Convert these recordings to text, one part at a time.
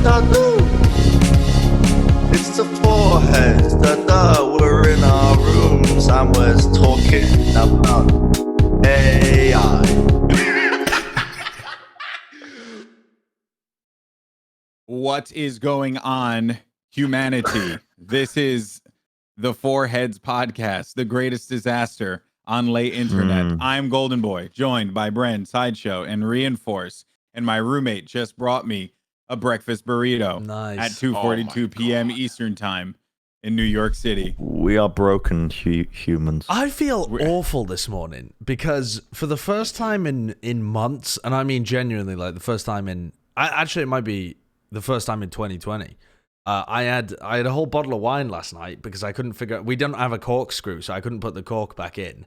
da-da-do. It's the foreheads, da-da. We're in our rooms and we're talking about AI. What is going on, humanity? This is the Four Heads Podcast, the greatest disaster on late internet. I'm Goldenboy, joined by Bren, Sideshow, and Reinforce. And my roommate just brought me a breakfast burrito at 2:42 p.m. Eastern Time in New York City. We are broken humans. I feel awful this morning because for the first time in months, and I mean genuinely, like the first time in... Actually, it might be the first time in 2020. I had a whole bottle of wine last night because I couldn't figure... We didn't have a corkscrew, so I couldn't put the cork back in.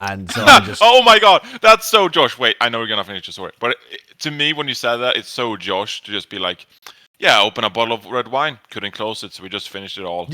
And so I just... Oh my god, that's so Josh. Wait, I know we're gonna finish your story, but to me, when you said that, it's so Josh to just be like, yeah, open a bottle of red wine, couldn't close it, so we just finished it all.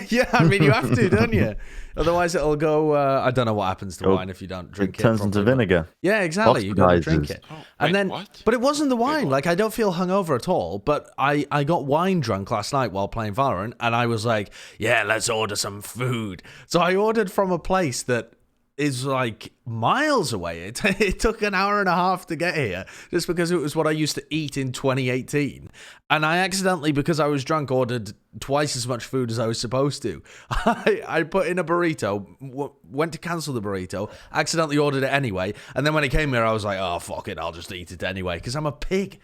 Yeah, I mean, you have to, don't you? Otherwise, it'll go... I don't know what happens to wine if you don't drink it. It turns into vinegar. Yeah, exactly. You gotta drink it. Oh, and then, what? But it wasn't the wine. Like, I don't feel hungover at all, but I got wine drunk last night while playing Valorant, and I was like, yeah, let's order some food. So I ordered from a place that is like miles away. It took an hour and a half to get here just because it was what I used to eat in 2018. And I accidentally, because I was drunk, ordered twice as much food as I was supposed to. I put in a burrito, went to cancel the burrito, accidentally ordered it anyway. And then when it came here, I was like, oh, fuck it, I'll just eat it anyway because I'm a pig.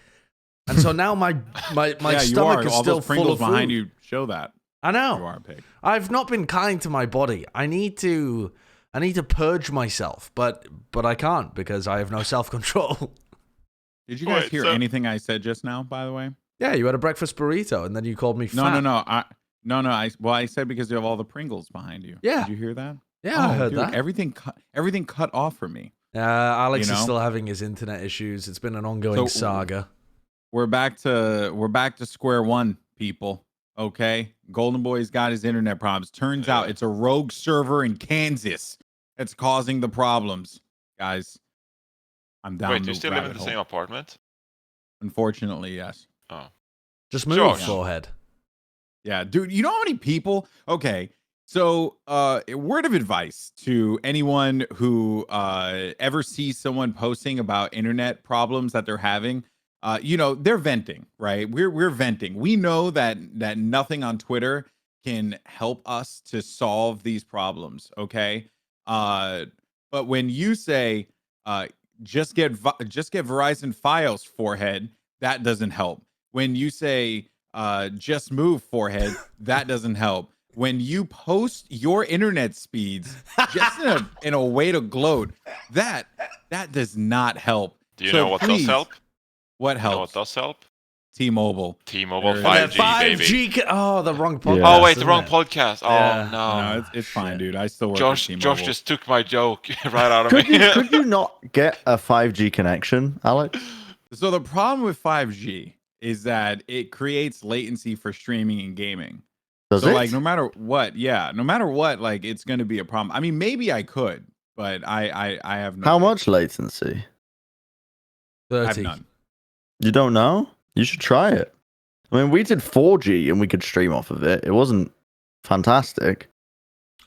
And so now my stomach is all still those Pringles full of food. behind you show that. I know. You are a pig. I've not been kind to my body. I need to purge myself, but I can't because I have no self-control. Did you guys hear anything I said just now, by the way? Yeah, you had a breakfast burrito, and then you called me fat. No. I said because you have all the Pringles behind you. Yeah. Did you hear that? Yeah, I heard that. Everything cut off for me. Alex is still having his internet issues. It's been an ongoing saga. We're back to square one, people. Okay, Goldenboy's got his internet problems. Turns out it's a rogue server in Kansas that's causing the problems, guys. I'm down. Wait, do you still live in the same apartment? Unfortunately, yes. Oh, just move, forehead. Yeah, dude. You know how many people? Okay, so a word of advice to anyone who ever sees someone posting about internet problems that they're having. They're venting, right? We're venting. We know that nothing on Twitter can help us to solve these problems, okay? But when you say just get Verizon Fios, forehead, that doesn't help. When you say just move, forehead, that doesn't help. When you post your internet speeds just in a way to gloat, that does not help. Do you know what does help? What helps? You know what does help? T-Mobile. T-Mobile 5G, baby. The wrong podcast. Yeah. Oh, wait, the wrong podcast. Oh, no, it's fine, dude. I still work Josh, with T-Mobile. Josh just took my joke right out of me. Could you not get a 5G connection, Alex? So the problem with 5G is that it creates latency for streaming and gaming. Does it? Like, no matter what, like, it's going to be a problem. I mean, maybe I could, but I have no... How much latency? 30. I have none. You don't know? You should try it. I mean, we did 4G and we could stream off of it. It wasn't fantastic.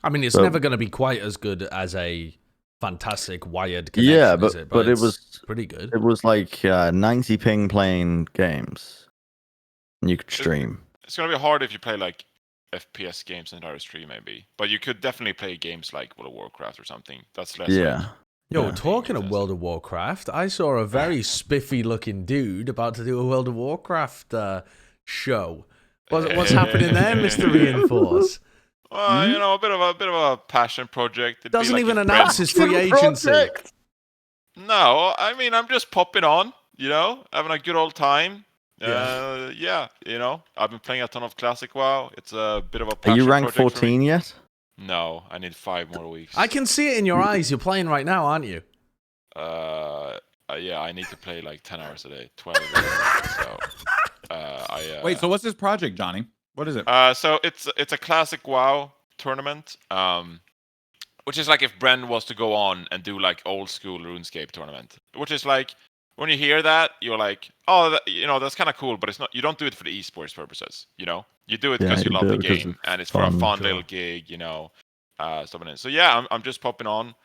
I mean, it's never going to be quite as good as a fantastic wired connection. Yeah, but it was pretty good. It was like 90 ping playing games. And you could stream. It's going to be hard if you play like FPS games in direct stream, maybe. But you could definitely play games like World of Warcraft or something. That's less. Talking of World of Warcraft, I saw a very spiffy-looking dude about to do a World of Warcraft show. What's happening there, Mr. Reinforce? Well, a bit of a passion project. Doesn't even announce his free agency. No, I mean, I'm just popping on, having a good old time. I've been playing a ton of Classic WoW. It's a bit of a passion. Are you ranked 14 yet? No, I need 5 more weeks. I can see it in your eyes. You're playing right now, aren't you? Yeah, I need to play like 10 hours a day, 12 hours a day. So, Wait, so what's this project, Johnny? What is it? So it's a Classic WoW tournament. Which is like if Bren was to go on and do like old school RuneScape tournament. Which is like when you hear that, you're like, oh, that's kind of cool, but it's not. You don't do it for the esports purposes, You do it Yeah, because you you love do the it because game, it's and it's for a fun, fun sure. little gig, stuff like that. So yeah, I'm just popping on.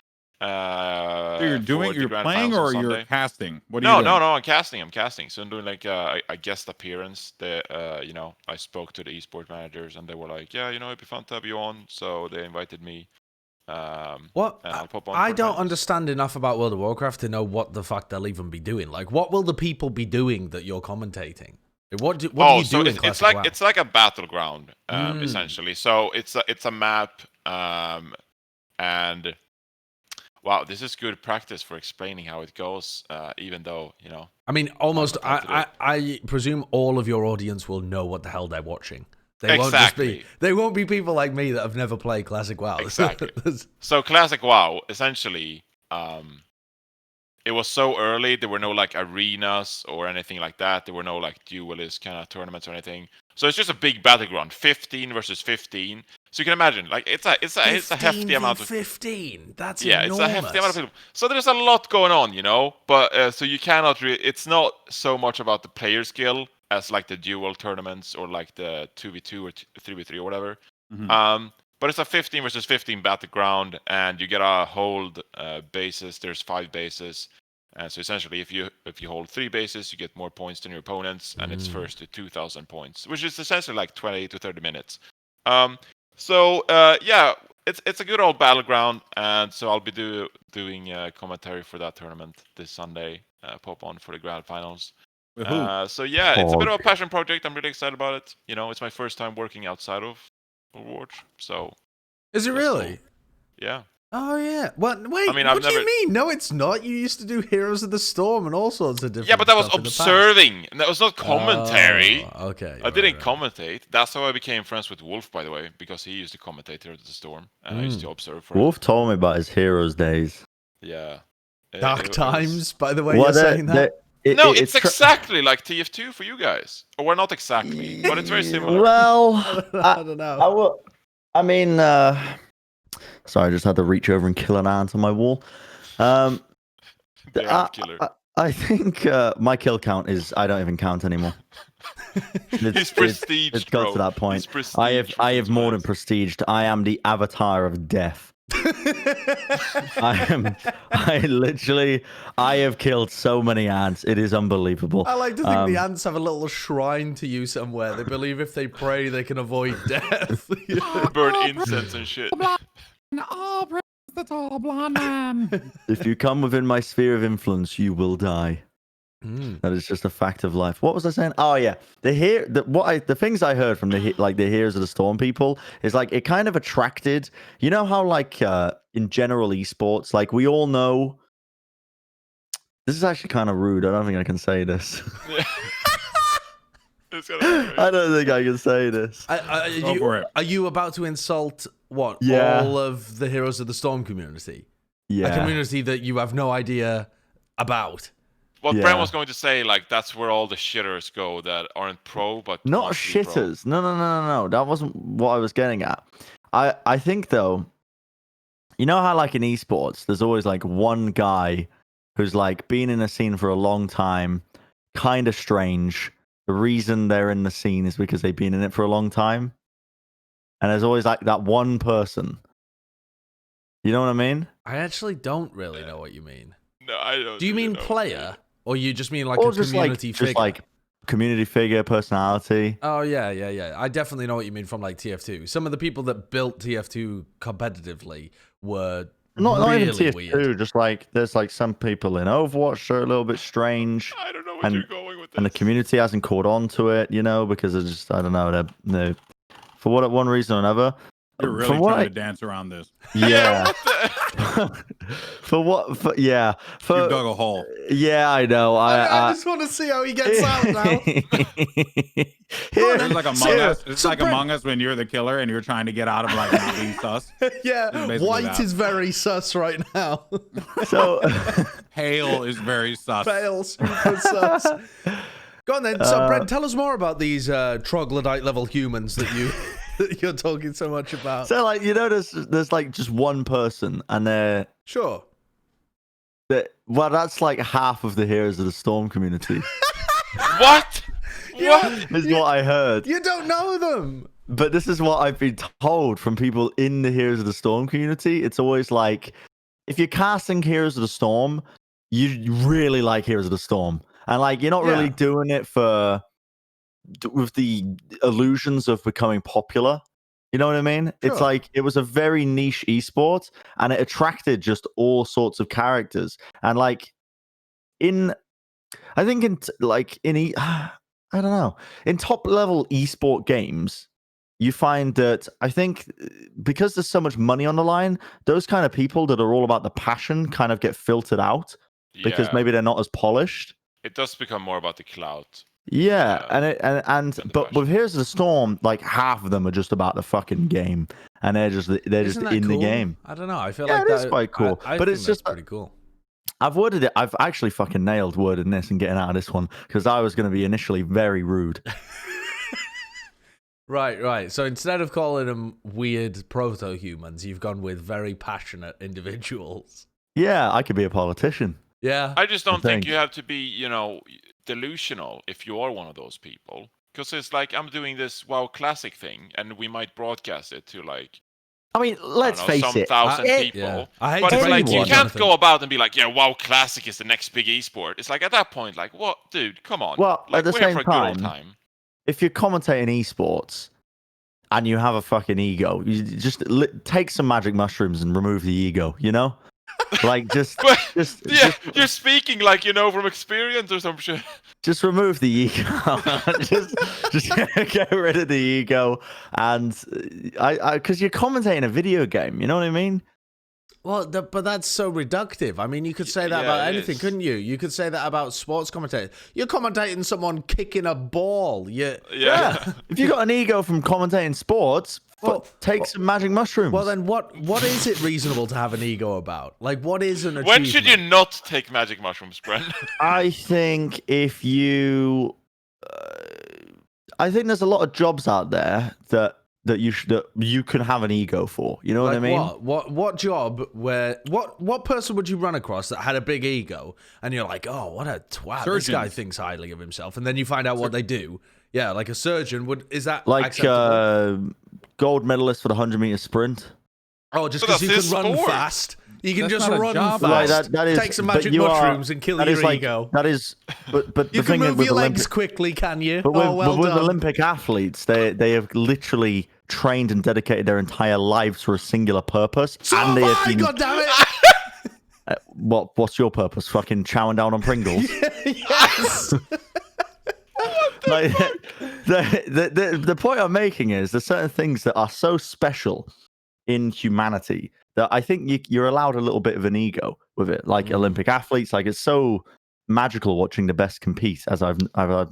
So you're for the you're grand playing finals on or you're Sunday. casting? What are you No, doing? I'm casting. So I'm doing like a guest appearance. I spoke to the esports managers, and they were like, yeah, it'd be fun to have you on. So they invited me. What? And I'll pop on I for the don't finals. understand enough about World of Warcraft to know what the fuck they'll even be doing. Like, what will the people be doing that you're commentating? What do you do in Classic WoW? It's like a battleground, essentially. So it's a map, and wow, this is good practice for explaining how it goes. Even though I mean, I presume all of your audience will know what the hell they're watching. They Exactly. won't be people like me that have never played Classic WoW. Exactly. So Classic WoW, essentially, it was so early. There were no like arenas or anything like that. There were no like duelist kind of tournaments or anything. So it's just a big battleground, 15 versus 15. So you can imagine, like it's a hefty amount of 15. That's enormous. It's a hefty amount of people. enormous. So there's a lot going on, But so you cannot really. It's not so much about the player skill as like the duel tournaments or like the 2v2 or 3v3 or whatever. Mhm. But it's a 15 versus 15 battleground, and you gotta hold bases. There's 5 bases, and so essentially, if you hold 3 bases, you get more points than your opponents, and it's first to 2,000 points, which is essentially like 20 to 30 minutes. Yeah, it's a good old battleground, and so I'll be doing commentary for that tournament this Sunday. Pop on for the grand finals. With who? So yeah, it's a bit of a Pog. passion project. I'm really excited about it. It's my first time working outside of Overwatch, so Is it that's really? cool. Yeah. Oh yeah. What? Wait. I mean, what do you mean? No, it's not. You used to do Heroes of the Storm and all sorts of different. Yeah, but that was stuff in the past. observing, and that was not commentary. Oh, okay. I didn't commentate. That's how I became friends with Wolf, by the way, because he used to commentate here at the Storm, and I used to observe for him. Wolf told me about his heroes days. Yeah. Dark It times, was... by the way, you're saying that. No, it's exactly like TF2 for you guys. Or well, not exactly, but it's very similar. Well, I don't know. I mean, sorry, I just had to reach over and kill an ant on my wall. The ant killer. I think my kill count is I don't even count anymore. He's prestige, it's got to that point. I have more than prestiged. I am the avatar of death. I have killed so many ants. It is unbelievable. I like to think the ants have a little shrine to you somewhere. They believe if they pray, they can avoid death. Burn incense and shit. Oh, Bren's the tall blonde man. If you come within my sphere of influence, you will die. That is just a fact of life. What was I saying? Oh yeah, the things I heard from the Heroes of the Storm people is like it kind of attracted. You know how like in general esports, like we all know. This is actually kind of rude. I don't think I can say this. I don't think I can say this. Go for it. Are you about to insult what? Yeah. All of the Heroes of the Storm community? Yeah. A community that you have no idea about. What Yeah. Bren was going to say, like that's where all the shitters go that aren't pro, but Not want to be pro. shitters. No. That wasn't what I was getting at. I think though, you know how like in esports, there's always like one guy who's like been in a scene for a long time, kind of strange. The reason they're in the scene is because they've been in it for a long time. And there's always like that one person. You know what I mean? I actually don't really know what you mean. No, I don't. Do you really mean know. player? Or you just mean like Or a community figure? just like community figure, personality. Oh, yeah. I definitely know what you mean from like TF2. Some of the people that built TF2 competitively were Not really even TF2, weird. just like there's like some people in Overwatch that are a little bit strange. I don't know where you're going with this. And the community hasn't caught on to it, because it's just, I don't know, they're for one reason or another. You're really trying to dance around this. Yeah. You've dug a hole. Yeah, I know. I just want to see how he gets out now. It's like Among Us. It's like Among Us when you're the killer and you're trying to get out of like not being sus. Yeah, White is very sus right now. So Pale is very sus. Pale, super sus. Go on then. So, Bren, tell us more about these troglodyte level humans that you're talking so much about. So like there's like just one person and they're Sure. Well, that's like half of the Heroes of the Storm community. What? What? Is what I heard. You don't know them. But this is what I've been told from people in the Heroes of the Storm community. It's always like, if you're casting Heroes of the Storm, you really like Heroes of the Storm. And like, you're not really doing it with the illusions of becoming popular. You know what I mean? Sure. It's like, it was a very niche esport, and it attracted just all sorts of characters. And like, I don't know, in top level esport games, you find that I think because there's so much money on the line, those kind of people that are all about the passion kind of get filtered out because maybe they're not as polished. It does become more about the clout. Yeah, but with Heroes of the Storm, like half of them are just about the fucking game, and they're just in cool? the game. I don't know. I feel like that is quite cool. I but think it's just pretty cool. I've worded it. I've actually fucking nailed wording this and getting out of this one because I was going to be initially very rude. Right. So instead of calling them weird proto-humans, you've gone with very passionate individuals. Yeah, I could be a politician. Yeah. I just don't think you have to be, delusional if you are one of those people. Because it's like, I'm doing this WoW Classic thing, and we might broadcast it to like, I mean, let's face some it. 1,000 people. Yeah. I hate But to it's like, anyone, you can't Jonathan. go about and be like, yeah, WoW Classic is the next big esport. It's like, at that point, like, what? Dude, come on. Well, like, at the we're here same for a good old time. If you're commentating esports and you have a fucking ego, you just take some magic mushrooms and remove the ego, Like, You're speaking like you know from experience or some shit. Just remove the ego. just get rid of the ego, and because you're commentating a video game, you know what I mean? Well, but that's so reductive. I mean, you could say that about anything, couldn't you? You could say that about sports commentators. You're commentating someone kicking a ball. Yeah. If you got an ego from commentating sports, take some magic mushrooms. Well, then what is it reasonable to have an ego about? Like, what is an achievement? When should you not take magic mushrooms, Bren? I think if you... I think there's a lot of jobs out there that you can have an ego for. You know what I mean? What job what person would you run across that had a big ego and you're like, oh, what a twat. Surgeons. This guy thinks highly of himself, and then you find out what they do. Yeah, like a surgeon is that like acceptable? Gold medalist for the 100-meter sprint. Oh, just But because you that's can his run sport. fast. You can That's just not a run job. fast. Like, that is, take some but magic you mushrooms are, and kill that your is like, ego. That is, but the You thing can move with your legs Olympic, quickly, can you? but with, Oh, well but with done. Olympic athletes, they have literally trained and dedicated their entire lives for a singular purpose. So and have they I, have been, goddammit! what's your purpose? Fucking chowing down on Pringles? Yes. Like, the point I'm making is there's certain things that are so special in humanity that I think you're allowed a little bit of an ego with it. Like Olympic athletes, like it's so magical watching the best compete, as I've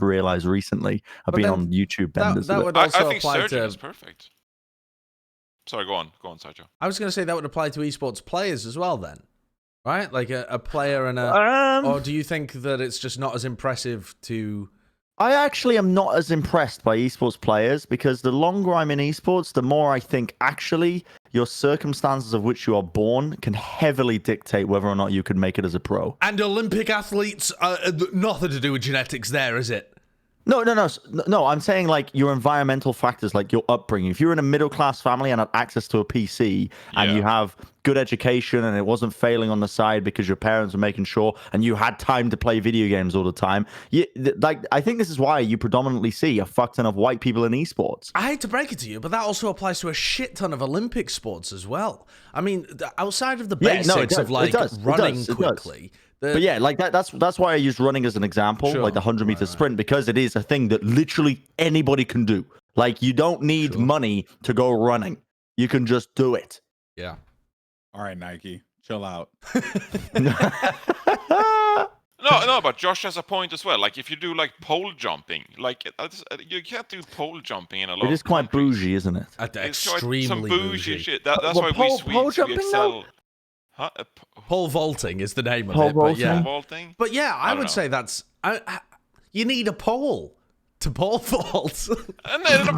realized recently. I've been on YouTube benders. that of it. would I also think apply surgeon to. is perfect. Sorry, go on, Sideshow. I was going to say that would apply to esports players as well, then, right? Like a player and a. Or do you think that it's just not as impressive to? I actually am not as impressed by esports players because the longer I'm in esports, the more I think actually your circumstances of which you are born can heavily dictate whether or not you could make it as a pro. And Olympic athletes, nothing to do with genetics there, is it? No. I'm saying like your environmental factors, like your upbringing. If you're in a middle class family and have access to a PC and you have good education and it wasn't failing on the side because your parents were making sure and you had time to play video games all the time, I think this is why you predominantly see a fuck ton of white people in esports. I hate to break it to you, but that also applies to a shit ton of Olympic sports as well. I mean, outside of the basics of like running quickly. But yeah, like that's why I use running as an example, like the 100-meter sprint, because it is a thing that literally anybody can do. Like you don't need money to go running; you can just do it. Yeah. All right, Nike, chill out. No, but Josh has a point as well. Like if you do like pole jumping, like you can't do pole jumping in a lot. It is quite bougie, isn't it? It's Extremely some bougie shit. That's Well, why pole we jumping, excel. Huh? Pole vaulting is the name of Pole it, but yeah. vaulting? Vaulting? But yeah, I don't would know. say that's you need a pole to pole vault. And then a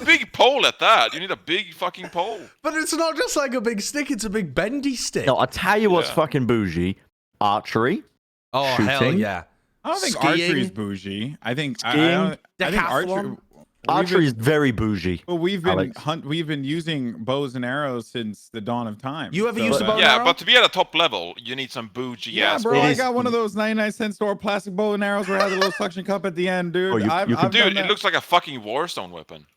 big pole at that. You need a big fucking pole. But it's not just like a big stick, it's a big bendy stick. No, I'll tell you what's Yeah. fucking bougie. archery. Oh hell Shooting? yeah! I don't think Skiing? archery is bougie. I think Skiing? I think archery. Decathlon? Archery is very bougie. Well, we've been Alex. we've been using bows and arrows since the dawn of time. You ever used a bow and Yeah, arrow? but to be at a top level, you need some bougie Yeah, ass. bro, It I is- got one of those 99-cent store plastic bow and arrows where it has a little suction cup at the end, dude. Oh, you I've can- done Dude, that. it looks like a fucking Warzone weapon.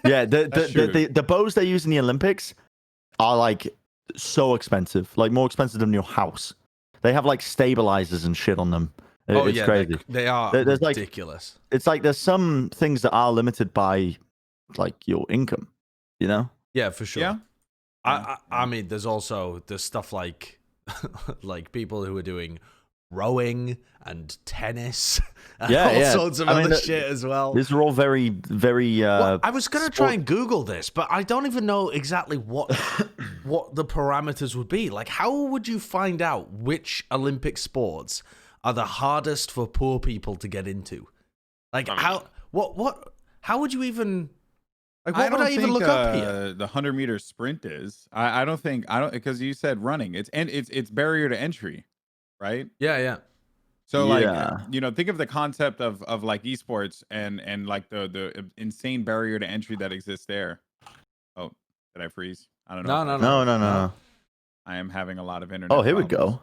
Yeah, That's true. the bows they use in the Olympics are like so expensive, like more expensive than your house. They have like stabilizers and shit on them. Oh It's yeah, crazy. they are There's, like- ridiculous. It's like there's some things that are limited by like your income, you know? Yeah, for sure. Yeah. I mean, there's stuff like like people who are doing rowing and tennis and Yeah, all yeah. sorts of I mean, other shit as well. These are all very, very. Well, I was gonna try sport- and Google this, but I don't even know exactly what the parameters would be. Like, how would you find out which Olympic sports are the hardest for poor people to get into? Like, I mean- how would you even? Like, I what would don't I even think, look up here? The 100-meter sprint is. I don't because you said running. It's barrier to entry, right? Yeah. So like Yeah. think of the concept of like esports and like the insane barrier to entry that exists there. Oh, did I freeze? I don't know. No. I am having a lot of internet. Oh, here we problems. go.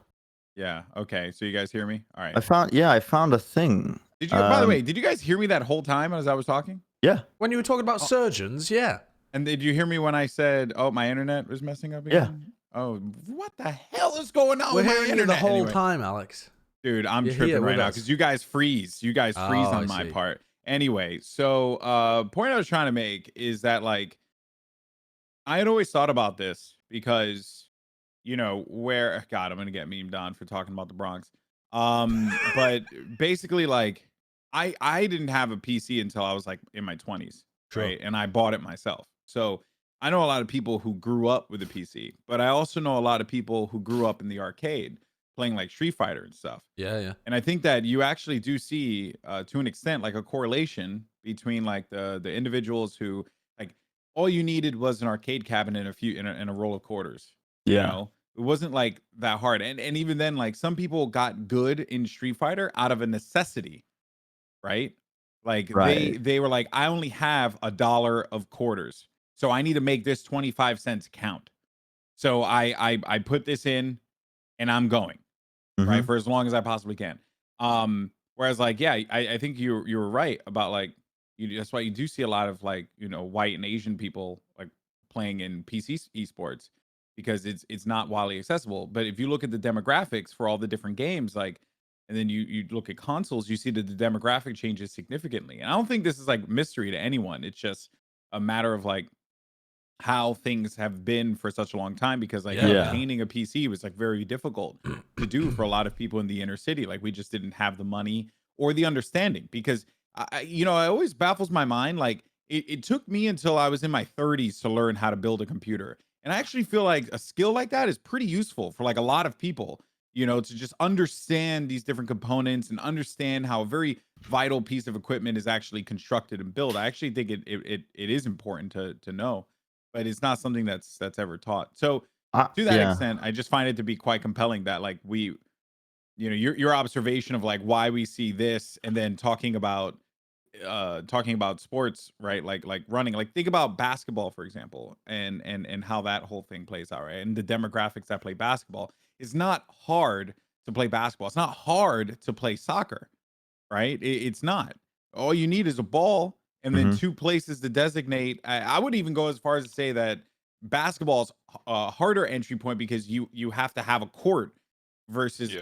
Yeah. Okay. So you guys hear me? All right. I found a thing. Did you? By the way, did you guys hear me that whole time as I was talking? Yeah. When you were talking about surgeons, yeah. And did you hear me when I said, "Oh, my internet was messing up again"? Oh, what the hell is going on We're with my hearing you internet? the whole Anyway. time, Alex. Dude, I'm You're tripping here right with now us. because you guys freeze. You guys freeze Oh, on I my see. part. Anyway, so point I was trying to make is that like I had always thought about this because where God, I'm gonna get memed on for talking about the Bronx. But basically like I didn't have a PC until I was like in my 20s, Sure. right? And I bought it myself. So I know a lot of people who grew up with a PC, but I also know a lot of people who grew up in the arcade playing like Street Fighter and stuff. Yeah. And I think that you actually do see, to an extent, like a correlation between like the individuals who like all you needed was an arcade cabinet and a roll of quarters. Yeah. It wasn't like that hard. And even then, like some people got good in Street Fighter out of a necessity, right? Like Right. they were like, I only have $1 of quarters, so I need to make this 25 cents count. So I put this in, and I'm going. Right, for as long as I possibly can. Whereas like, yeah, I think you were right about like that's why you do see a lot of like white and Asian people like playing in PC esports because it's not widely accessible. But if you look at the demographics for all the different games, like, and then you look at consoles, you see that the demographic changes significantly. And I don't think this is like mystery to anyone. It's just a matter of like how things have been for such a long time because like Yeah. obtaining a PC was like very difficult to do for a lot of people in the inner city. Like we just didn't have the money or the understanding because it always baffles my mind. Like it took me until I was in my 30s to learn how to build a computer. And I actually feel like a skill like that is pretty useful for like a lot of people, to just understand these different components and understand how a very vital piece of equipment is actually constructed and built. I actually think it is important to know. But it's not something that's ever taught. So to that extent, I just find it to be quite compelling that like we, your observation of like why we see this, and then talking about sports, right? Like running. Like think about basketball, for example, and how that whole thing plays out, right? And the demographics that play basketball. It's not hard to play basketball. It's not hard to play soccer, right? It's not. All you need is a ball. And then two places to designate. I would even go as far as to say that basketball's a harder entry point because you have to have a court versus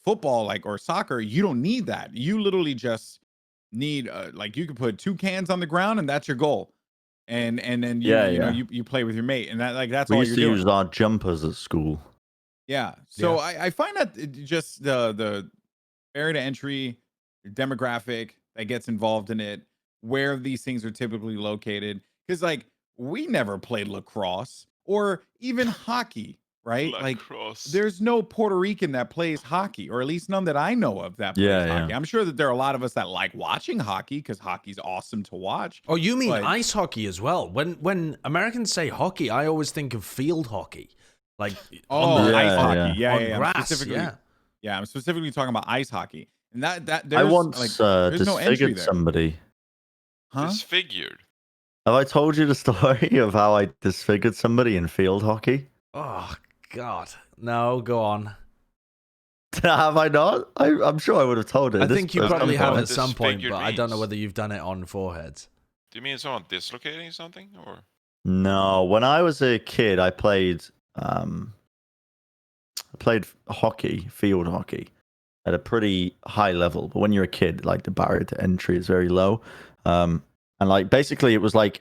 football, like or soccer. You don't need that. You literally just need like you could put 2 cans on the ground and that's your goal. And then you play with your mate and that's We all used you're to doing. use our jumpers at school. Yeah. So I find that just the barrier to entry demographic that gets involved in it, where these things are typically located, because like we never played lacrosse or even hockey, right? Lacrosse. Like there's no Puerto Rican that plays hockey, or at least none that I know of that plays hockey. I'm sure that there are a lot of us that like watching hockey because hockey's awesome to watch. Oh, you mean But- ice hockey as well? When Americans say hockey, I always think of field hockey. Like Oh, on the, ice Yeah, hockey. yeah. Yeah. on grass. Yeah, I'm specifically talking about ice hockey. And that I there's once like there's no entry disfigured there. somebody. Huh? Disfigured. Have I told you the story of how I disfigured somebody in field hockey? Oh God, no, go on. Have I not? I'm sure I would have told it. I think you at some probably have point. at some point, Disfigured but I don't know means. whether you've done it on foreheads. Do you mean someone dislocating something, or? No, when I was a kid, I played hockey, field hockey, at a pretty high level. But when you're a kid, like the barrier to entry is very low. And like basically, it was a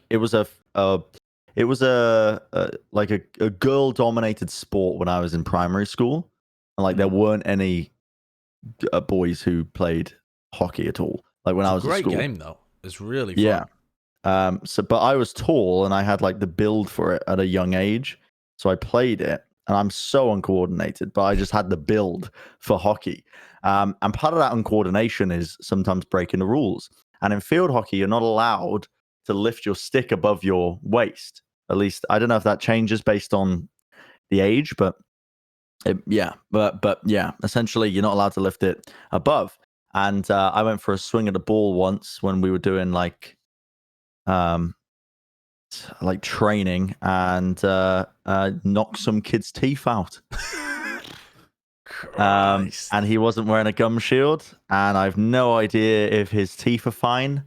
girl dominated sport when I was in primary school, and like there weren't any boys who played hockey at all. Like when It's I a was at great school. game though. It's really fun. Yeah. But I was tall and I had like the build for it at a young age. So I played it and I'm so uncoordinated, but I just had the build for hockey. And part of that uncoordination is sometimes breaking the rules. And in field hockey, you're not allowed to lift your stick above your waist. At least I don't know if that changes based on the age, but essentially you're not allowed to lift it above. And I went for a swing at the ball once when we were doing like training and knocked some kid's teeth out. Christ. And he wasn't wearing a gum shield, and I've no idea if his teeth are fine.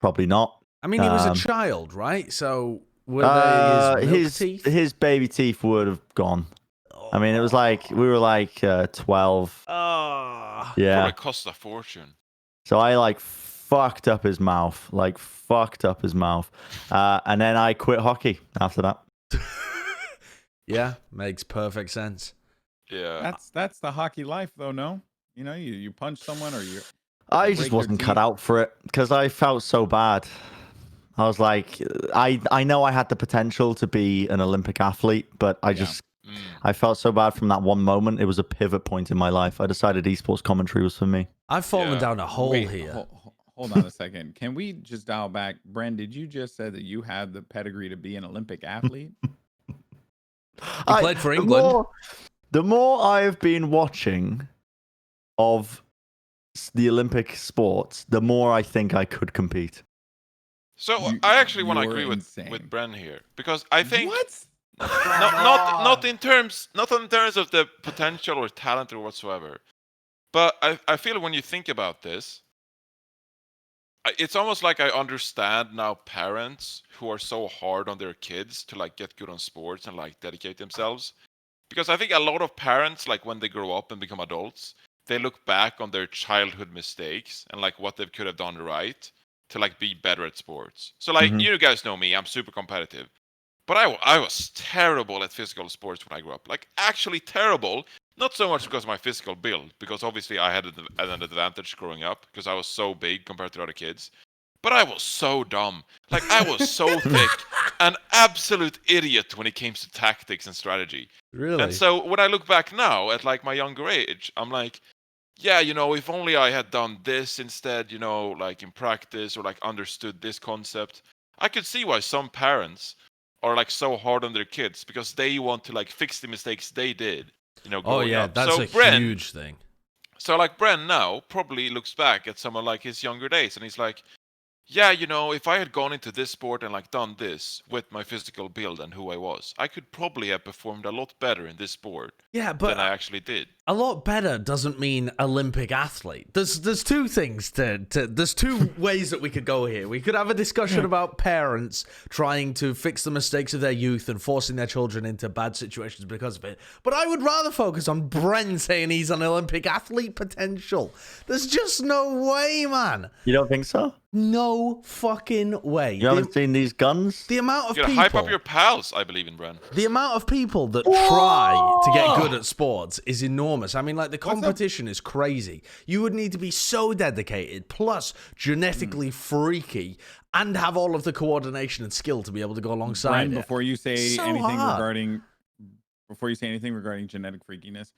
Probably not. I mean, he was a child, right? So were they his milk teeth? His baby teeth would have gone. I mean, it was like we were like 12. Oh. Yeah. Probably cost a fortune. So I like fucked up his mouth, and then I quit hockey after that. Yeah, makes perfect sense. Yeah. That's the hockey life though, no? You know, you punch someone or you I just wasn't cut out for it because I felt so bad. I was like, I know I had the potential to be an Olympic athlete, but I felt so bad from that one moment. It was a pivot point in my life. I decided esports commentary was for me. I've fallen down a hole here. Hold on a second. Can we just dial back? Bren, did you just say that you had the pedigree to be an Olympic athlete? He played for England. The more I've been watching of the Olympic sports, the more I think I could compete. So I actually want to agree with Bren here, because I think not in terms of the potential or talent or whatsoever, but I feel when you think about this, it's almost like I understand now parents who are so hard on their kids to like get good on sports and like dedicate themselves, because I think a lot of parents, like when they grow up and become adults, they look back on their childhood mistakes and like what they could have done right to like be better at sports. So like you guys know me, I'm super competitive, but I was terrible at physical sports when I grew up. Like actually terrible. Not so much because of my physical build, because obviously I had an advantage growing up because I was so big compared to other kids. But I was so dumb. Like I was so thick, an absolute idiot when it came to tactics and strategy. Really? And so when I look back now at like my younger age, I'm like, yeah, you know, if only I had done this instead, you know, like in practice or like understood this concept. I could see why some parents are like so hard on their kids because they want to like fix the mistakes they did. You know, Oh yeah, up. that's so a Bren, huge thing. So like Bren now probably looks back at someone like his younger days and he's like, yeah, you know, if I had gone into this sport and like done this with my physical build and who I was, I could probably have performed a lot better in this sport but than I actually did. A lot better doesn't mean Olympic athlete. There's two things there's two ways that we could go here. We could have a discussion about parents trying to fix the mistakes of their youth and forcing their children into bad situations because of it. But I would rather focus on Bren saying he's an Olympic athlete potential. There's just no way, man. You don't think so? No fucking way. You haven't seen these guns? The amount of You gotta people... hype up your pals, I believe in Bren. The amount of people that try to get good at sports is enormous. I mean, like, the competition is crazy. You would need to be so dedicated, plus genetically freaky, and have all of the coordination and skill to be able to go alongside Bren, it. before you say anything regarding genetic freakiness,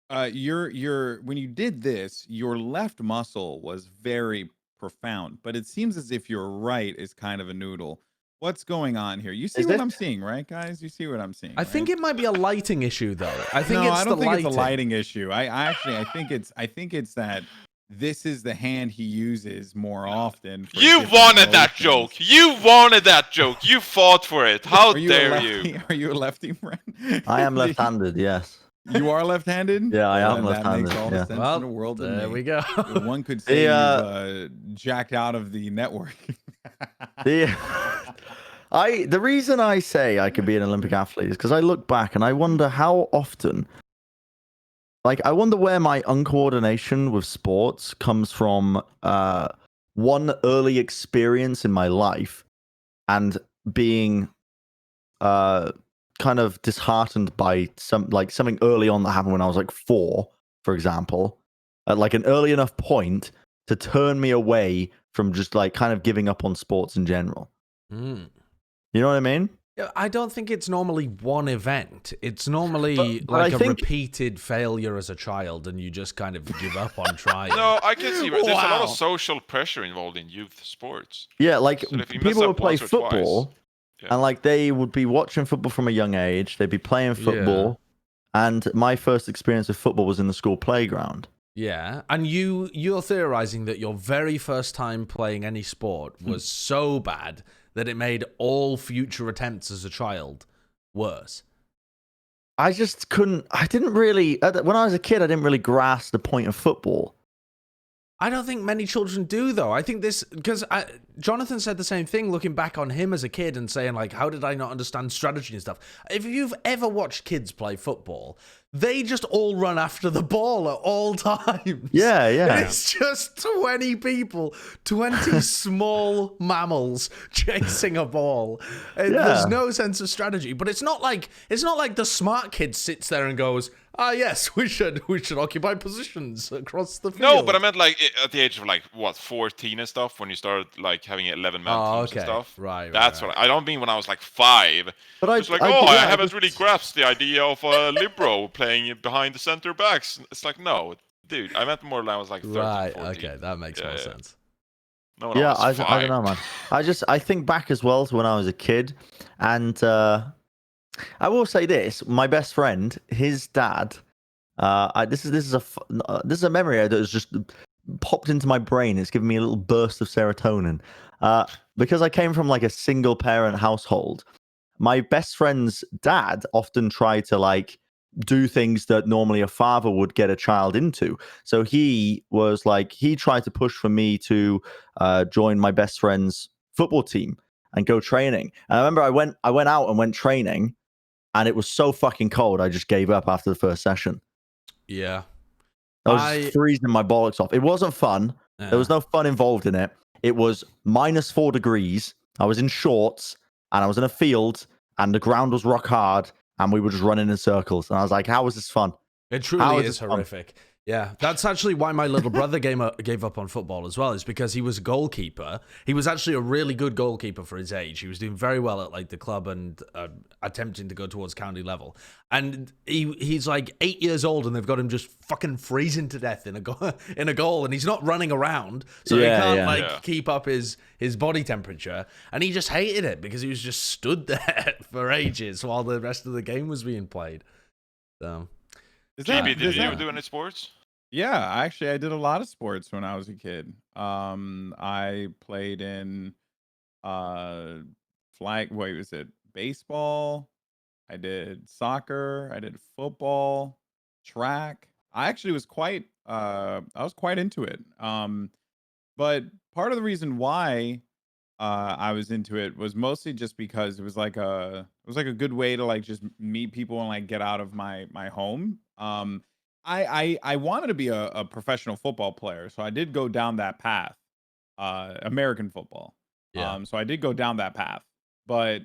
when you did this, your left muscle was very profound, but it seems as if your right is kind of a noodle. What's going on here? You see Is what it- I'm seeing, right, guys? You see what I'm seeing. I think right? it might be a lighting issue, though. I think No, it's I don't the think lighting. it's a lighting issue. I think it's that this is the hand he uses more often. For You different wanted that motions. joke. You wanted that joke. You fought for it. How Are you a dare lefty? you? Are you a lefty, Bren? I am left-handed. Yes. You are left-handed? Yeah, I am That makes left-handed, all yeah. the sense Well, in the world to there me. we go. One could say The, you've jacked out of the network. The reason I say I could be an Olympic athlete is because I look back and I wonder how often, like, I wonder where my uncoordination with sports comes from. One early experience in my life and being kind of disheartened by something early on that happened when I was like 4, for example, at like an early enough point to turn me away from just like kind of giving up on sports in general. Mm. You know what I mean? Yeah, I don't think it's normally one event. It's normally But like I a think- repeated failure as a child, and you just kind of give up on trying. No, I can see. There's a lot Wow. of social pressure involved in youth sports. Yeah, like So if you mess people up would play once or twice, football yeah. and like they would be watching football from a young age. They'd be playing football. And my first experience with football was in the school playground. Yeah, and you're theorizing that your very first time playing any sport was so bad that it made all future attempts as a child worse. I just couldn't. I didn't really. When I was a kid, I didn't really grasp the point of football. I don't think many children do, though. I think this, because Jonathan said the same thing looking back on him as a kid and saying, like, how did I not understand strategy and stuff? If you've ever watched kids play football, they just all run after the ball at all times. Yeah, yeah. It's just 20 people, 20 small mammals chasing a ball. There's no sense of strategy, but it's not like the smart kid sits there and goes, yes, we should occupy positions across the field. No, but I meant like at the age of like what 14 and stuff when you started like having 11-man teams and stuff. Right. That's what I don't mean when I was like 5. But I It's like, I, oh, yeah, I I haven't just- really grasped the idea of a libero playing behind the center backs. It's like, no, dude, I meant more when I was like 13, Right. 14. Okay, that makes more Yeah. sense. No, when Yeah, I was 5. I don't know, man. I think back as well to when I was a kid, and I will say this: my best friend, his dad. This is a memory that has just popped into my brain. It's given me a little burst of serotonin. Because I came from like a single parent household. My best friend's dad often tried to like do things that normally a father would get a child into. So he tried to push for me to join my best friend's football team and go training. And I remember I went out and went training, and it was so fucking cold. I just gave up after the first session. Yeah. I was just freezing my bollocks off. It wasn't fun. There was no fun involved in it. It was -4 degrees. I was in shorts and I was in a field and the ground was rock hard and we were just running in circles. And I was like, how is this fun? It How truly is is this fun? horrific. Yeah, that's actually why my little brother gave up on football as well, is because he was a goalkeeper. He was actually a really good goalkeeper for his age. He was doing very well at like the club and attempting to go towards county level. And he's like 8 years old and they've got him just fucking freezing to death in a goal, and he's not running around, so he can't keep up his body temperature. And he just hated it because he was just stood there for ages while the rest of the game was being played. So. GB, did you ever do any sports? Yeah, actually, I did a lot of sports when I was a kid. I played in baseball. I did soccer. I did football, track. I actually was quite into it. But part of the reason why I was into it was mostly just because it was like a good way to like just meet people and like get out of my home. I wanted to be a professional football player, so I did go down that path. American football. Yeah. So I did go down that path, but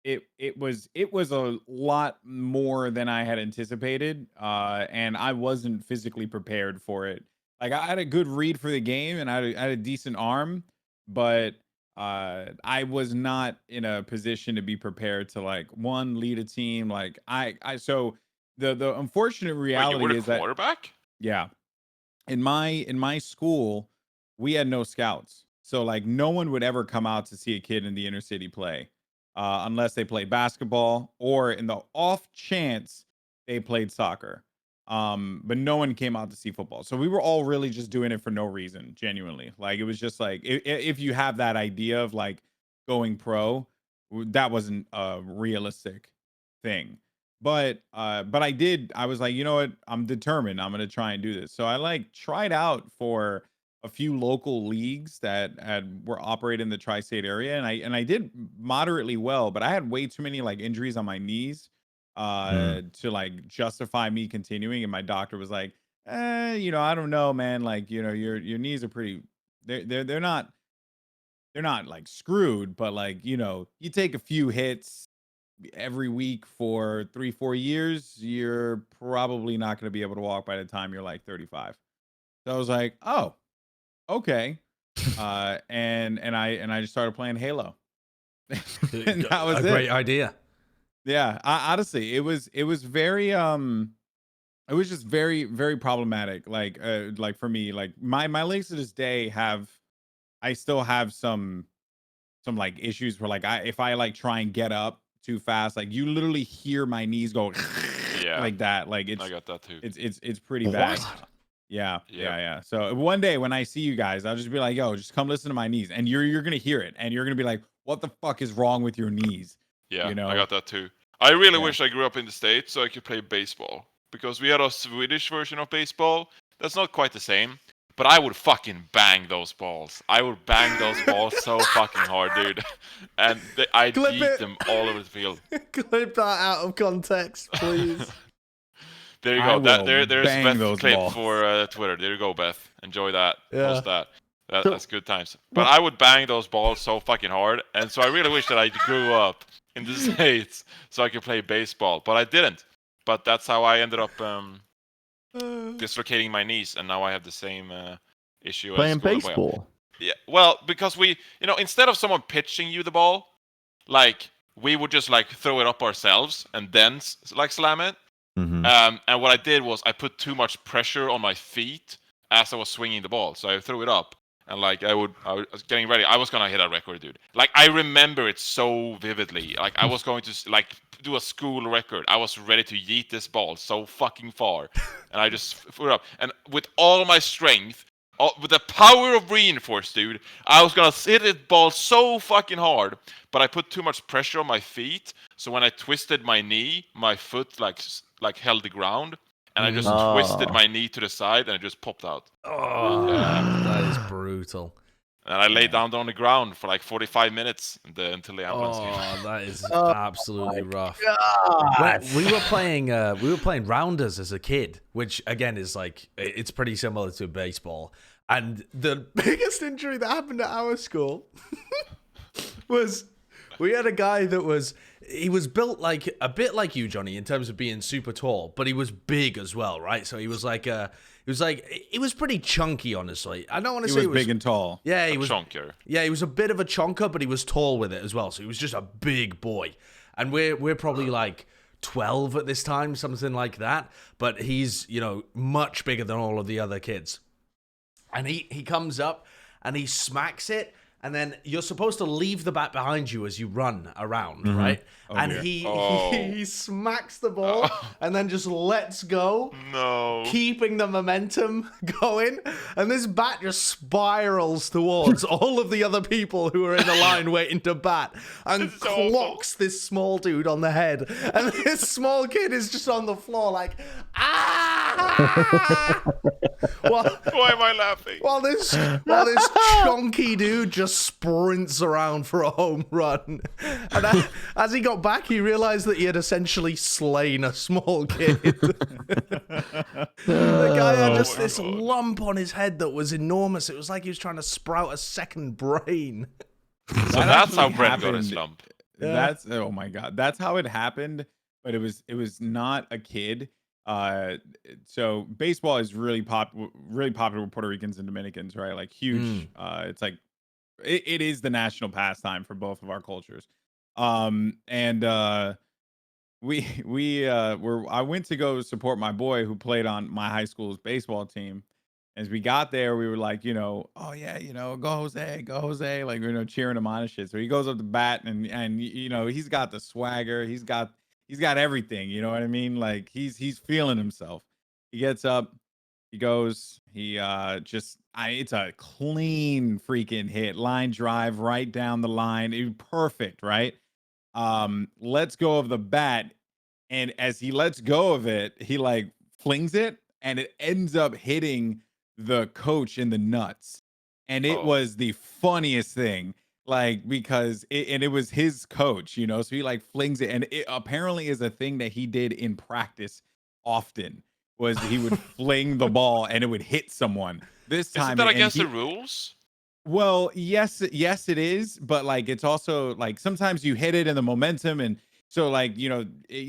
it was a lot more than I had anticipated, and I wasn't physically prepared for it. Like I had a good read for the game, and I had a decent arm, but I was not in a position to be prepared to like lead a team. Like so the unfortunate Wait, you reality were the is that quarterback? yeah, in my school we had no scouts, So like no one would ever come out to see a kid in the inner city play unless they played basketball or in the off chance they played soccer. But no one came out to see football. So we were all really just doing it for no reason, genuinely. Like it was just like if you have that idea of like going pro, that wasn't a realistic thing. But I was like, you know what? I'm determined. I'm gonna try and do this. So I like tried out for a few local leagues that were operating in the tri-state area, and I did moderately well, but I had way too many like injuries on my knees to like justify me continuing. And my doctor was like, I don't know, man. Like, your knees are pretty they're not like screwed, but like, you take a few hits every week for 3-4 years, you're probably not going to be able to walk by the time you're like 35. So I was like, oh, okay. And I just started playing Halo. And that was a great idea. Yeah, honestly, it was very it was just very very problematic. Like for me, like my legs to this day I still have some like issues where like if I like try and get up too fast, like you literally hear my knees go Yeah. like that. Like I got that too. it's pretty bad. What? Yeah. So one day when I see you guys, I'll just be like, yo, just come listen to my knees. And you're gonna hear it and you're gonna be like, what the fuck is wrong with your knees? Yeah, I got that too. I really Yeah. wish I grew up in the States so I could play baseball. Because we had a Swedish version of baseball. That's not quite the same. But I would fucking bang those balls. I would bang those balls so fucking hard, dude. And I'd Clip beat it. them all over the field. Clip that out of context, please. There you I go. will There's bang Beth's those clip balls. for Twitter. There you go, Beth. Enjoy that. Yeah. Post that. That's good times. But I would bang those balls so fucking hard, and so I really wish that I grew up in the States so I could play baseball, but I didn't. But that's how I ended up dislocating my knees, and now I have the same issue Playing as Goldenboy. baseball. Yeah, well, because we, instead of someone pitching you the ball, like we would just like throw it up ourselves and then like slam it. Mm-hmm. And what I did was I put too much pressure on my feet as I was swinging the ball, so I threw it up. And like I was getting ready. I was gonna hit a record, dude. Like I remember it so vividly. Like I was going to like do a school record. I was ready to yeet this ball so fucking far, and I just threw it up. And with all my strength, with the power of reinforce, dude, I was gonna hit the ball so fucking hard. But I put too much pressure on my feet, so when I twisted my knee, my foot like held the ground. And I just twisted my knee to the side, and it just popped out. Oh, that is brutal. And I laid down on the ground for like 45 minutes until the ambulance came. Oh, that is absolutely rough. We were playing rounders as a kid, which again is like it's pretty similar to baseball. And the biggest injury that happened at our school was we had a guy that was built like a bit like you, Johnny, in terms of being super tall, but he was big as well, right? So he was pretty chunky, honestly. I don't want to say he was big and tall. Yeah, he was chunker. Yeah, he was a bit of a chonker, but he was tall with it as well. So he was just a big boy. And we're probably like 12 at this time, something like that. But he's, much bigger than all of the other kids. And he comes up and he smacks it. And then you're supposed to leave the bat behind you as you run around, right? Oh, and dear. he smacks the ball and then just lets go, keeping the momentum going. And this bat just spirals towards all of the other people who are in the line waiting to bat and clocks this small dude on the head. And this small kid is just on the floor like, ah! Why am I laughing? While this chonky dude just sprints around for a home run. And as he got back, he realized that he had essentially slain a small kid. The guy had just this lump on his head that was enormous. It was like he was trying to sprout a second brain. So that's how Bren got his lump. That's oh my god. That's how it happened, but it was not a kid. So baseball is really popular with Puerto Ricans and Dominicans, right? Like huge. It's like it is the national pastime for both of our cultures. I went to go support my boy who played on my high school's baseball team, As we got there, we were like, oh yeah, go Jose, like cheering him on and shit. So he goes up to bat, and he's got the swagger, he's got everything. You know what I mean? Like he's feeling himself. He gets up, he goes, it's a clean freaking hit, line drive right down the line, perfect, right? Lets go of the bat, and as he lets go of it, he like flings it, and it ends up hitting the coach in the nuts. And it was the funniest thing, like, because it was his coach, so he like flings it, and it apparently is a thing that he did in practice often, was he would fling the ball and it would hit someone. This time, isn't that against the rules? Well, yes, it is, but like it's also like sometimes you hit it in the momentum, and so like you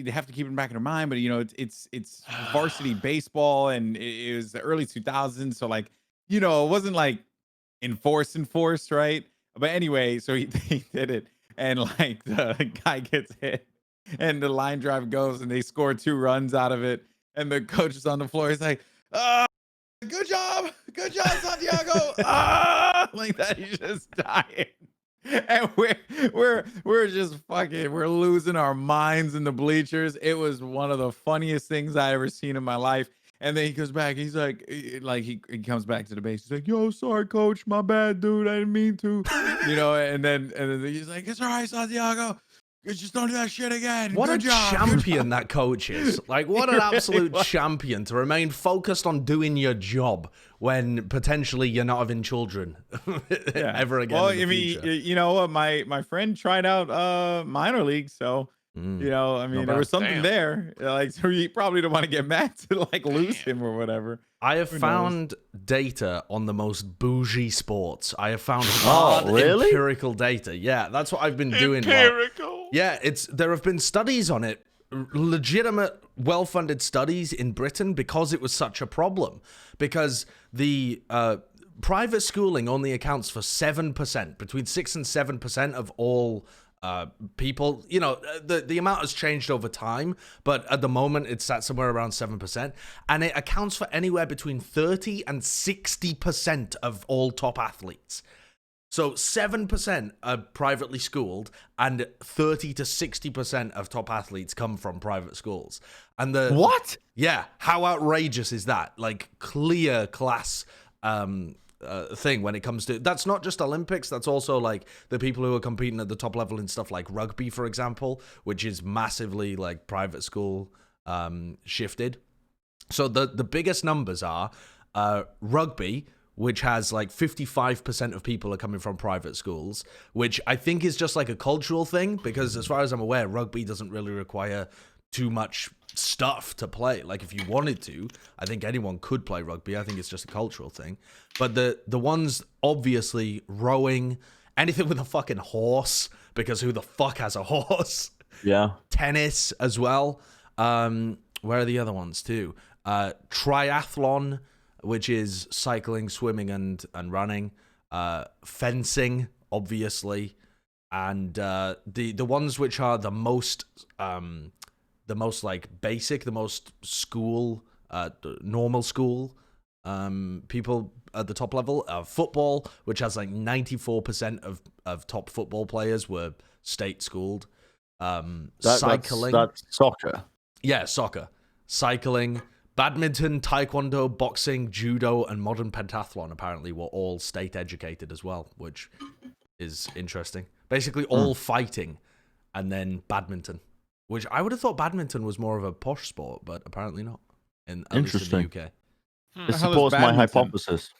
have to keep it back in your mind. But it's varsity baseball, and it was the early 2000s, so like it wasn't like enforced, right? But anyway, so he did it, and like the guy gets hit, and the line drive goes, and they score 2 runs out of it, and the coach is on the floor. He's like, good job, Santiago. Like that, he's just dying, and we're just fucking, we're losing our minds in the bleachers. It was one of the funniest things I ever seen in my life. And then he goes back. He's like he comes back to the base. He's like, "Yo, sorry, coach, my bad, dude. I didn't mean to," And then he's like, "It's all right, Santiago. You just don't do that shit again. What Good a job. champion that coach is. Like, what an absolute champion to remain focused on doing your job when potentially you're not having children ever again. Well, in the I mean, future. my friend tried out minor league, so there was something there. Like, so you probably don't want to get mad to like lose him or whatever. I have found data on the most bougie sports. I have found really? empirical data. Yeah, that's what I've been doing. Empirical. Yeah, there have been studies on it, legitimate, well-funded studies in Britain, because it was such a problem. Because the private schooling only accounts for 7%, between 6 and 7% of all people. The amount has changed over time, but at the moment it's at somewhere around 7%, and it accounts for anywhere between 30 and 60% of all top athletes. So 7% are privately schooled, and 30 to 60% of top athletes come from private schools. And What? Yeah, how outrageous is that? Like, clear class thing when it comes to, that's not just Olympics, that's also like the people who are competing at the top level in stuff like rugby, for example, which is massively like private school shifted. So the biggest numbers are rugby, which has like 55% of people are coming from private schools, which I think is just like a cultural thing, because as far as I'm aware, rugby doesn't really require too much stuff to play. Like, if you wanted to, I think anyone could play rugby. I think it's just a cultural thing. But the ones, obviously, rowing, anything with a fucking horse, because who the fuck has a horse? Yeah. Tennis as well. Where are the other ones too? Triathlon, which is cycling, swimming, and running. Fencing, obviously. And the ones which are the most like basic, the most school, normal school people at the top level. Football, which has like 94% of top football players were state schooled. Cycling. That's soccer. Yeah, soccer. Cycling. Badminton, taekwondo, boxing, judo, and modern pentathlon apparently were all state educated as well, which is interesting. Basically all fighting, and then badminton. Which I would have thought badminton was more of a posh sport, but apparently not. At least in the UK. It supports my hypothesis.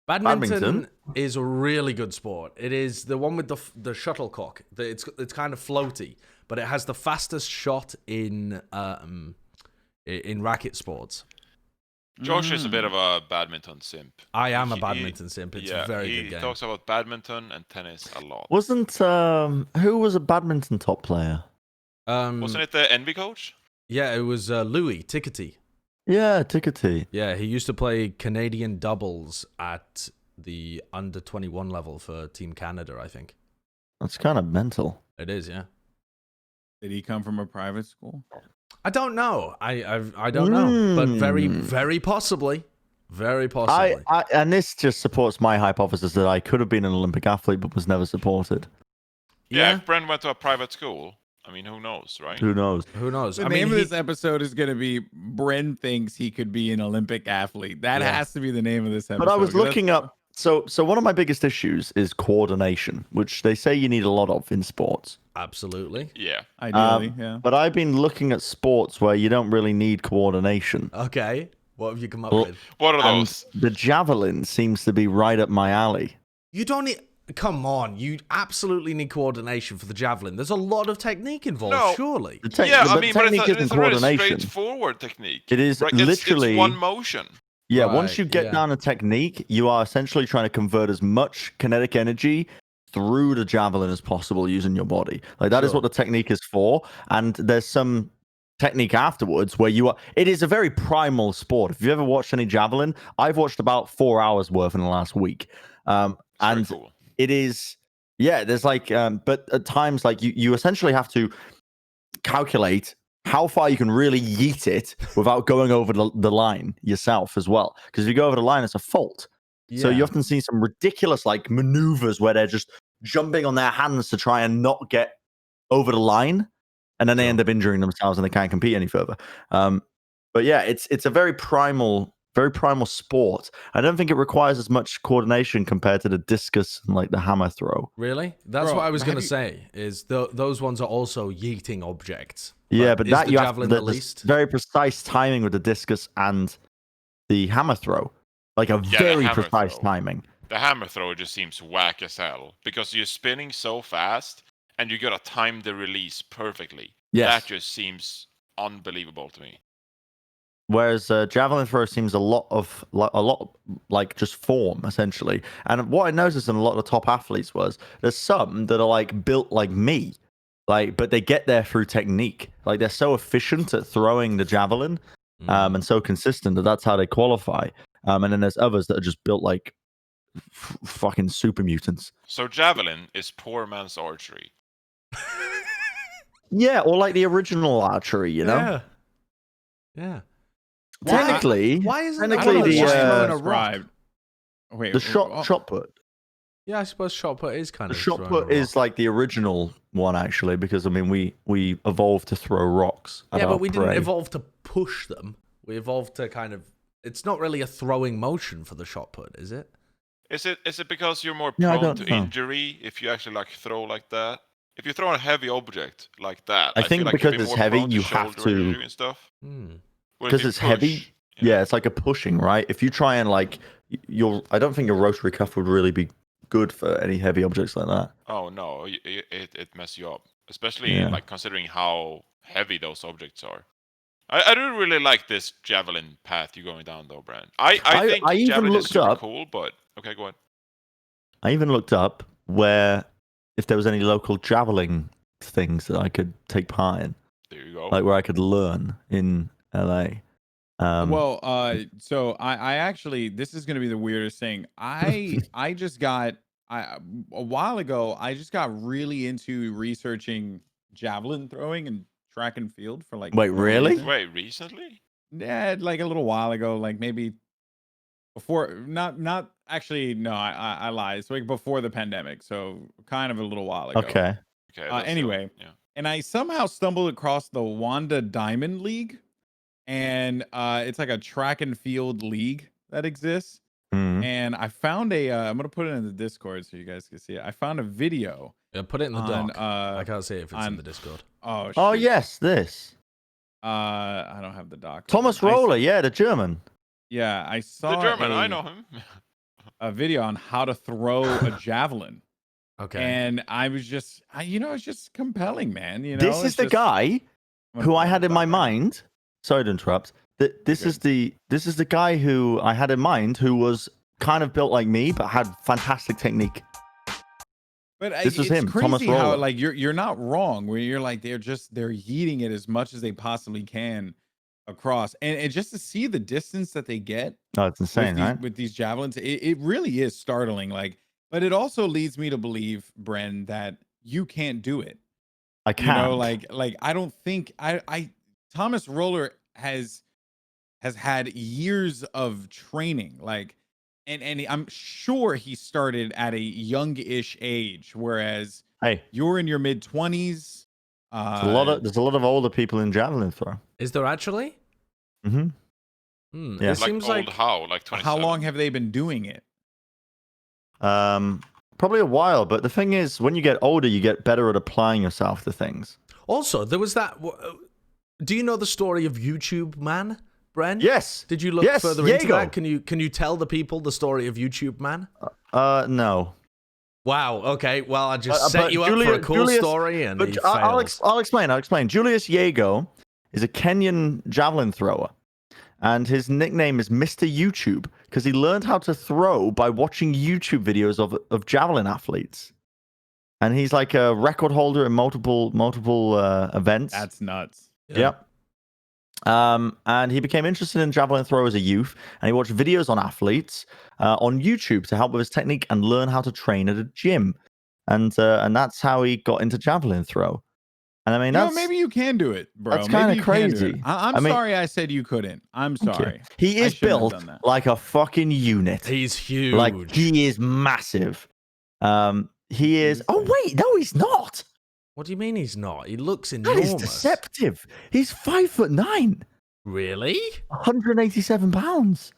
Badminton is a really good sport. It is the one with the shuttlecock. It's kind of floaty, but it has the fastest shot in racket sports. Josh is a bit of a badminton simp. I am a badminton simp. It's a very good game. He talks about badminton and tennis a lot. Wasn't who was a badminton top player? Wasn't it the Envy coach? Yeah, it was Louis Tickety. Yeah, Tickety. Yeah, he used to play Canadian doubles at the under 21 level for Team Canada, I think. That's kind of mental. It is, yeah. Did he come from a private school? I don't know. I don't know, but very, very possibly. Very possibly. And this just supports my hypothesis that I could have been an Olympic athlete but was never supported. Yeah, if Bren went to a private school, I mean, who knows, right? Who knows? Who knows? The name of this episode is going to be Bren thinks he could be an Olympic athlete. That has to be the name of this episode. But I was looking up. So one of my biggest issues is coordination, which they say you need a lot of in sports. Absolutely. Yeah. Ideally, yeah. But I've been looking at sports where you don't really need coordination. Okay. What have you come up with? What are those? The javelin seems to be right up my alley. You don't need... Come on, you absolutely need coordination for the javelin. There's a lot of technique involved, surely. But technique it's isn't a very coordination. straightforward technique. It is literally it's one motion. Yeah, Right, once you get down a technique, you are essentially trying to convert as much kinetic energy through the javelin as possible using your body. Like that is what the technique is for. And there's some technique afterwards where it is a very primal sport. If you've ever watched any javelin, I've watched about 4 hours worth in the last week. And cool. It is, there's like, but at times, like you essentially have to calculate how far you can really yeet it without going over the line yourself as well. Because if you go over the line, it's a fault. Yeah. So you often see some ridiculous like maneuvers where they're just jumping on their hands to try and not get over the line. And then they end up injuring themselves and they can't compete any further. But yeah, it's a very primal sport. I don't think it requires as much coordination compared to the discus and like the hammer throw. Really? That's what I was going to say. Is those ones are also yeeting objects. Yeah, but that you have the least very precise timing with the discus and the hammer throw, like a very precise timing. The hammer throw just seems whack as hell because you're spinning so fast and you gotta time the release perfectly. Yes. That just seems unbelievable to me. Whereas javelin throw seems a lot like just form essentially. And what I noticed in a lot of the top athletes was there's some that are like built like me, like but they get there through technique. Like they're so efficient at throwing the javelin, and so consistent that's how they qualify. And then there's others that are just built like fucking super mutants. So javelin is poor man's archery. Yeah, or like the original archery, you know? Yeah. Technically, why isn't technically Wait, the shot put? Yeah, I suppose shot put is kind of the shot put is like the original one actually, because I mean we evolved to throw rocks. Yeah, but we didn't evolve to push them. We evolved to kind of. It's not really a throwing motion for the shot put, is it? Is it because you're more prone to injury if you actually like throw like that? If you throw a heavy object like that, I think feel like because you'd be it's more heavy, prone you to have shoulder to. injury and stuff. Because it's heavy. Yeah, it's like a pushing, right? If you try and like I don't think your rotary cuff would really be good for any heavy objects like that. Oh no, it messes you up, especially like considering how heavy those objects are. I do really like this javelin path you're going down though, Bren. I think javelin is super cool, but okay, go ahead. I even looked up if there was any local javelin things that I could take part in. There you go. Like where I could learn in LA. So I actually, this is going to be the weirdest thing. A while ago, I just got really into researching javelin throwing and track and field for like. Wait, really? Wait, recently? Yeah, like a little while ago, like maybe before, not actually, no, I lied. It's like before the pandemic. So kind of a little while ago. Okay. Anyway, and I somehow stumbled across the Wanda Diamond League. And it's like a track and field league that exists. And I found I'm gonna put it in the Discord so you guys can see it. I found a video. Yeah, put it in the doc. I can't see it if it's in the Discord. Oh yes, this. I don't have the doc. Thomas Roller, the German. Yeah, I saw the German. I know him. A video on how to throw a javelin. Okay. And I was just, it's just compelling, man. This is the guy who I had in my mind. Sorry to interrupt. This is the guy who I had in mind, who was kind of built like me, but had fantastic technique. But this was him, crazy Thomas how Roller. like you're not wrong. Where you're like they're yeeting it as much as they possibly can across, and just to see the distance that they get. Oh, it's insane, right? With these javelins, it really is startling. Like, but it also leads me to believe, Bren, that you can't do it. I can't. Like I don't think I Thomas Roller has has had years of training, like, and I'm sure he started at a young-ish age, whereas Hey, you're in your mid-20s. there's a lot of older people in javelin throw. Is there actually? Mm-hmm. Yeah. It seems old like how? Like 27? How long have they been doing it? Probably a while, but the thing is, when you get older, you get better at applying yourself to things. also there was that. Do you know the story of YouTube Man, Bren? Yes. Did you look Yes, further into Jago. that? Can you tell the people the story of YouTube Man? No. Wow. Okay. Well, I just set but you up for a cool story, and But he I'll fails. explain. Julius Jago is a Kenyan javelin thrower, and his nickname is Mr. YouTube because he learned how to throw by watching YouTube videos of javelin athletes, and he's like a record holder in multiple events. That's nuts. Yep. And he became interested in javelin throw as a youth, and he watched videos on athletes on YouTube to help with his technique and learn how to train at a gym, and that's how he got into javelin throw. And I mean, No, that's maybe you can do it, bro. that's Maybe kinda you can do it. crazy. I'm I mean- sorry I said you couldn't. I'm Thank you. sorry. He I is shouldn't have built done that. like a fucking unit. He's huge. Like he is massive. He is. Oh wait, no, he's not. What do you mean he's not? He looks That enormous. is deceptive. He's 5'9", Really? 187 pounds.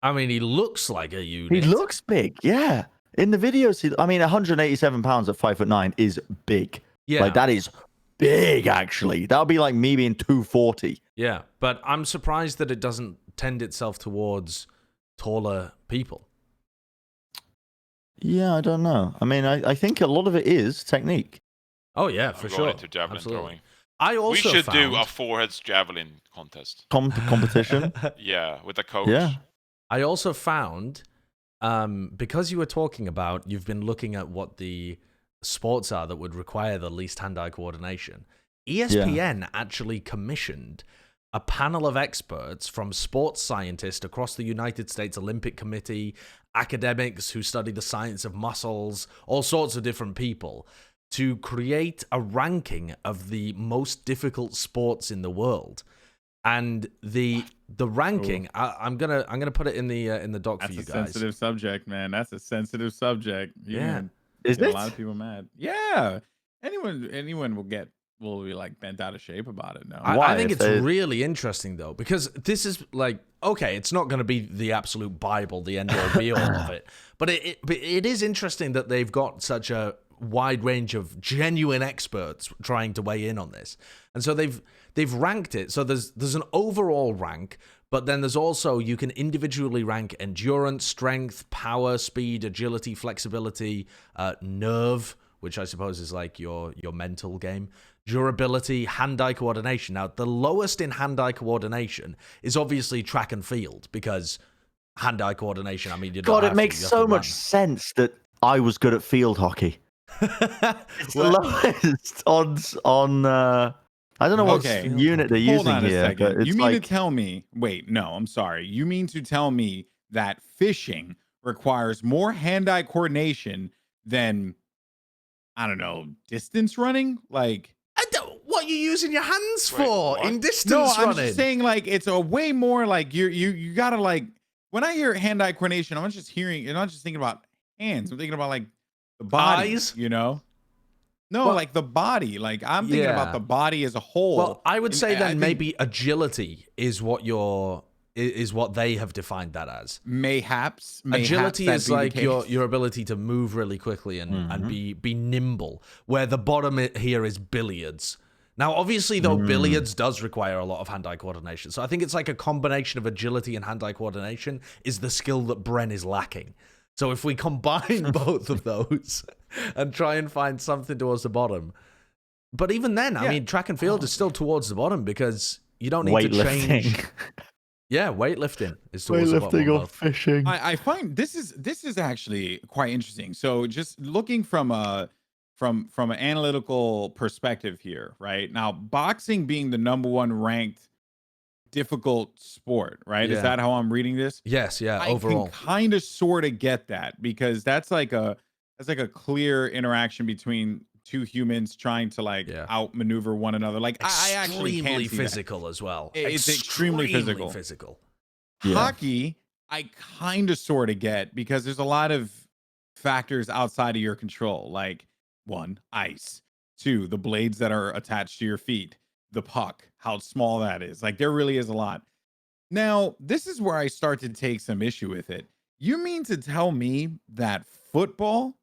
I mean, he looks like a unit. He looks big. Yeah. In the videos, 187 pounds at 5'9" is big. Yeah. Like that is big. Actually, that would be like me being 240. Yeah, but I'm surprised that it doesn't tend itself towards taller people. Yeah, I don't know. I mean, I think a lot of it is technique. Oh yeah, I'm for going sure. into javelin Absolutely. throwing. I also We should do a found- foreheads javelin contest. Competition. Yeah, with a coach. Yeah. I also found, because you were talking about, you've been looking at what the sports are that would require the least hand-eye coordination. ESPN actually commissioned a panel of experts from sports scientists across the United States Olympic Committee, academics who study the science of muscles, all sorts of different people, to create a ranking of the most difficult sports in the world. And the ranking, I'm gonna put it in the doc That's for you a guys. sensitive subject, man. That's a sensitive subject. You Yeah. can Is get it? a lot of people mad. Yeah. Anyone will be like bent out of shape about it. No. I think If it's they- really interesting though, because this is like, okay, it's not going to be the absolute Bible, the end all be all of it, but it is interesting that they've got such a wide range of genuine experts trying to weigh in on this, and so they've ranked it. So there's an overall rank, but then there's also, you can individually rank endurance, strength, power, speed, agility, flexibility, nerve, which I suppose is like your mental game, durability, hand-eye coordination. Now, the lowest in hand-eye coordination is obviously track and field, because hand-eye coordination, I mean, you don't God, have it to, makes you have so to much sense that I was good at field hockey. It's the lowest odds on. I don't know what Okay. unit they're Hold using on a here, second. but it's You mean like to tell me? Wait, no, I'm sorry. You mean to tell me that fishing requires more hand-eye coordination than, I don't know, distance running? Like, what are you using your hands Wait, for what? in distance no, I'm running? just saying, like, it's a way more like you gotta, like, when I hear hand-eye coordination, I'm not just thinking about hands. I'm thinking about like the body, Eyes? you know? No, Well, like the body. Like I'm thinking yeah. about the body as a whole. Well, I would And say I then think maybe agility is what they have defined that as. mayhaps Agility that is be the like your case. ability to move really quickly and be nimble, where the bottom here is billiards. Now, obviously, though, billiards does require a lot of hand-eye coordination. So I think it's like a combination of agility and hand-eye coordination is the skill that Bren is lacking. So if we combine both of those and try and find something towards the bottom. But even then, I Yeah. mean, track and field is still towards the bottom, because you don't need to change. weightlifting. Yeah, weightlifting is towards the bottom. Weightlifting on or both. fishing. I find this is actually quite interesting. So just looking from an analytical perspective here, right? Now, boxing being the #1 ranked difficult sport, right? Yeah. Is that how I'm reading this? Yes, yeah, I overall. can kind of sort of get that, because that's like a clear interaction between two humans trying to like outmaneuver one another. Like I actually can see physical that. as well. It's extremely physical. Hockey, I kind of sort of get because there's a lot of factors outside of your control. Like 1, ice. 2, the blades that are attached to your feet. The puck, how small that is. Like there really is a lot. Now, this is where I start to take some issue with it. You mean to tell me that football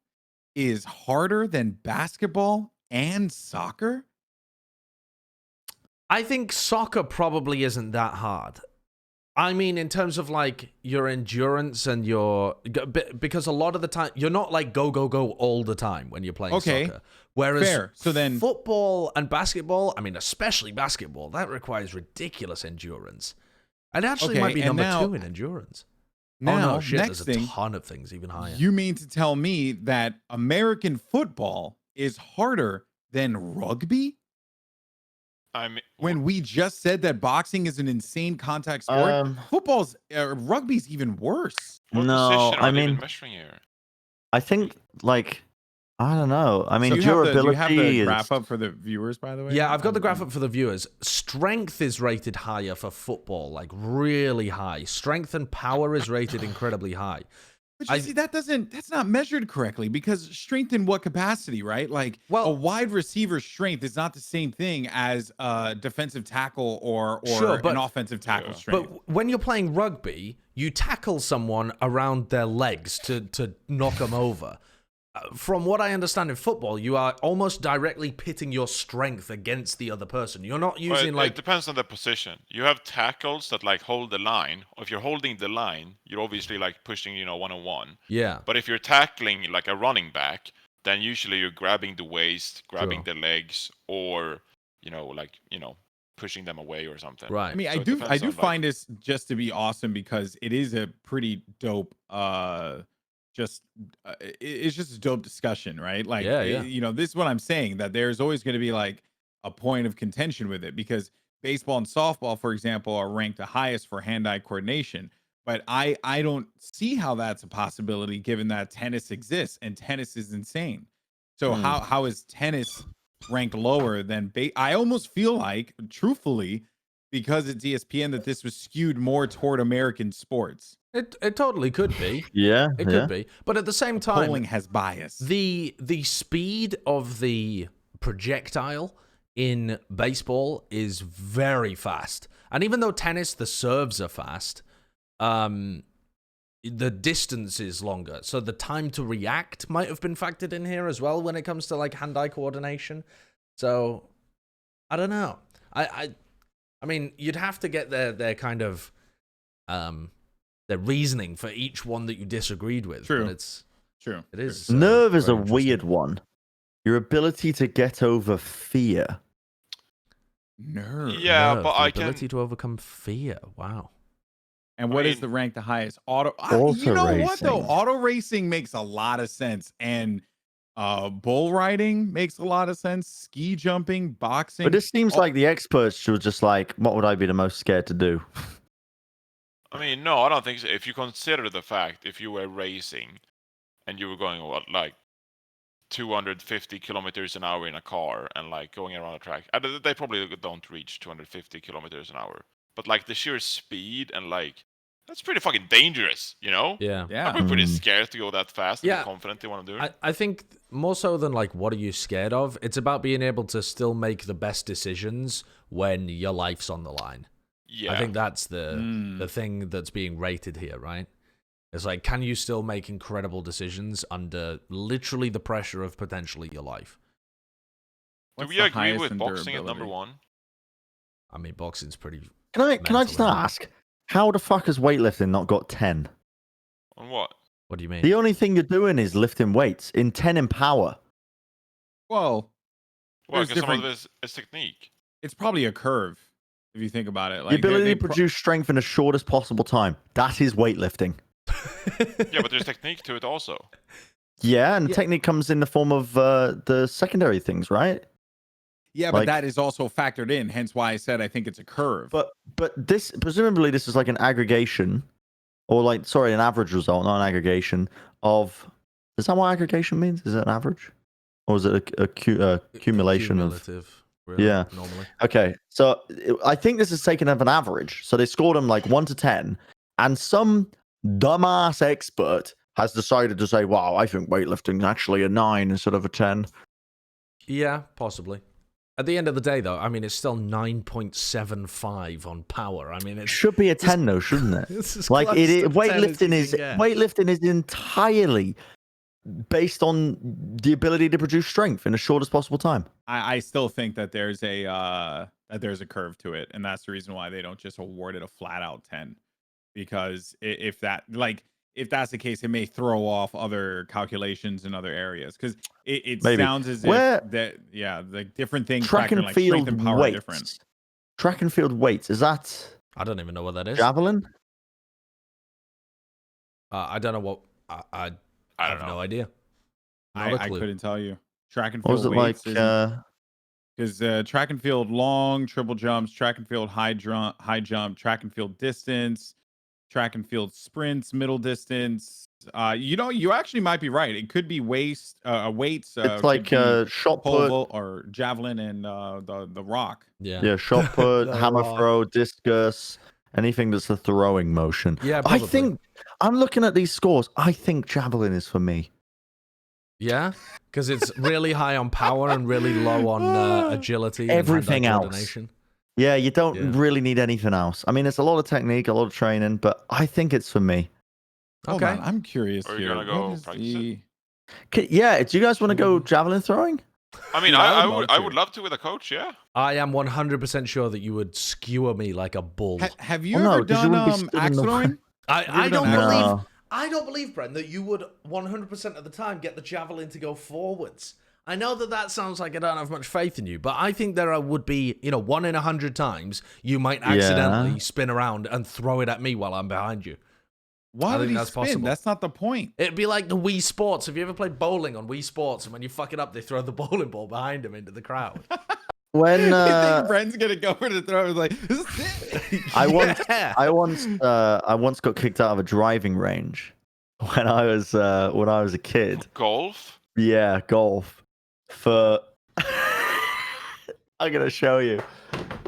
is harder than basketball and soccer? I think soccer probably isn't that hard. I mean, in terms of like your endurance and because a lot of the time you're not like go all the time when you're playing soccer. Whereas fair. So then football and basketball, I mean, especially basketball, that requires ridiculous endurance. And actually might be number 2 in endurance. Now, there's a ton of things even higher. You mean to tell me that American football is harder than rugby? When we just said that boxing is an insane contact sport, rugby's even worse. What position are they even measuring here? I think like I don't know. I mean, so durability. Do you have the graph up for the viewers, by the way? Yeah, I've got the graph up for the viewers. Strength is rated higher for football, like really high. Strength and power is rated incredibly high. But you see, that's not measured correctly because strength in what capacity, right? Like, a wide receiver's strength is not the same thing as a defensive tackle or an offensive tackle strength. But when you're playing rugby, you tackle someone around their legs to knock them over. From what I understand in football, you are almost directly pitting your strength against the other person. You're not using it depends on the position. You have tackles that like hold the line. If you're holding the line, you're obviously like pushing, one-on-one. Yeah. But if you're tackling like a running back, then usually you're grabbing the waist, grabbing the legs, or pushing them away or something. Right. I mean, I do find this just to be awesome because it is a pretty dope it's just a dope discussion, right? Like, this is what I'm saying, that there's always going to be like a point of contention with it because baseball and softball, for example, are ranked the highest for hand-eye coordination. But I don't see how that's a possibility given that tennis exists and tennis is insane. So how is tennis ranked lower than I almost feel like, truthfully, because it's ESPN, that this was skewed more toward American sports. It totally could be. It could be. But at the same time, polling has bias. The speed of the projectile in baseball is very fast. And even though tennis, the serves are fast, the distance is longer. So the time to react might have been factored in here as well when it comes to like hand-eye coordination. So I don't know. I mean, you'd have to get their kind of their reasoning for each one that you disagreed with. True. But it's true. It is. Nerve is a weird one. Your ability to get over fear. Nerve. Yeah, Nerve, but the ability to overcome fear. Wow. And what is the rank the highest? Auto racing. What though? Auto racing makes a lot of sense, and bull riding makes a lot of sense. Ski jumping, boxing. But it seems like the experts should just like, what would I be the most scared to do? I mean, no, I don't think so. If you consider the fact, if you were racing and you were going like 250 kilometers an hour in a car and like going around a track, they probably don't reach 250 kilometers an hour. But like the sheer speed and like that's pretty fucking dangerous, Yeah. Yeah. I'd be pretty scared to go that fast and be confident they want to do it. I think more so than like what are you scared of, it's about being able to still make the best decisions when your life's on the line. Yeah. I think that's the thing that's being rated here, right? It's like, can you still make incredible decisions under literally the pressure of potentially your life? Do we agree with boxing at number 1? I mean, boxing's pretty. Can I just ask, how the fuck has weightlifting not got 10? On what? What do you mean? The only thing you're doing is lifting weights. In 10 in power. Well, because some of it is technique. It's probably a curve. If you think about it, like the ability to produce strength in the shortest possible time. That is weightlifting. Yeah, but there's technique to it also. Yeah, and technique comes in the form of the secondary things, right? Yeah, but that is also factored in. Hence why I said I think it's a curve. But this presumably this is like an aggregation, or like an average result, not an aggregation of. Is that what aggregation means? Is it an average? or is it a accumulation of? Cumulative, really, Yeah. normally. Okay, so I think this is taken of an average. So they scored them like 1 to 10, and some dumbass expert has decided to say, "Wow, I think weightlifting is actually a 9 instead of a 10." Yeah, possibly. At the end of the day, though, I mean, it's still 9.75 on power. I mean, It it's should be a 10, though, shouldn't it? it's as Like close it to is, 10 as weightlifting you is can get. weightlifting is entirely based on the ability to produce strength in the shortest possible time. I still think that there's a curve to it, and that's the reason why they don't just award it a flat out 10. Because if that's the case, it may throw off other calculations in other areas. Because it Maybe. sounds as Where- if that like different things Track factor in, and like strength field and power are different. weights. Track and field weights. Is that I don't even know what that is. javelin? I don't know what. I I have don't know. no idea. Not a I clue. couldn't tell you. Track and Or was field it like? weights because track and field long triple jumps, track and field high jump, track and field distance, track and field sprints, middle distance. You actually might be right. It could be weights. It's could like be shot pole put. vault or javelin and the rock. Yeah. Yeah, shot put, The hammer rock. throw, discus, anything that's a throwing motion. Yeah, I probably. think I'm looking at these scores. I think javelin is for me. Yeah, because it's really high on power and really low on agility. And Everything hand-eye else. coordination. Yeah, you don't Yeah. really need anything else. I mean, it's a lot of technique, a lot of training, but I think it's for me. Hold Okay. on, I'm curious Are you here. gonna go What is practice it? Yeah, do you guys want to go javelin throwing? I mean, Dude, I would would love I to. would love to with a coach. Yeah. I am 100% sure that you would skewer me like a bull. Have you Well, no, ever 'cause you done wouldn't be stood in the way. axolotling? I ever don't done believe. No. I don't believe, Bren, that you would 100% of the time get the javelin to go forwards. I know that sounds like I don't have much faith in you, but I think there would be, 1 in 100 times you might accidentally spin around and throw it at me while I'm behind you. Why I would think he that's spin? possible. That's not the point. It'd be like the Wii Sports. Have you ever played bowling on Wii Sports? And when you fuck it up, they throw the bowling ball behind him into the crowd. When You think Bren's gonna go for the throw? It's like, this is it. I Yeah. once got kicked out of a driving range when I was a kid. Golf. Yeah, golf. For I'm gonna show you.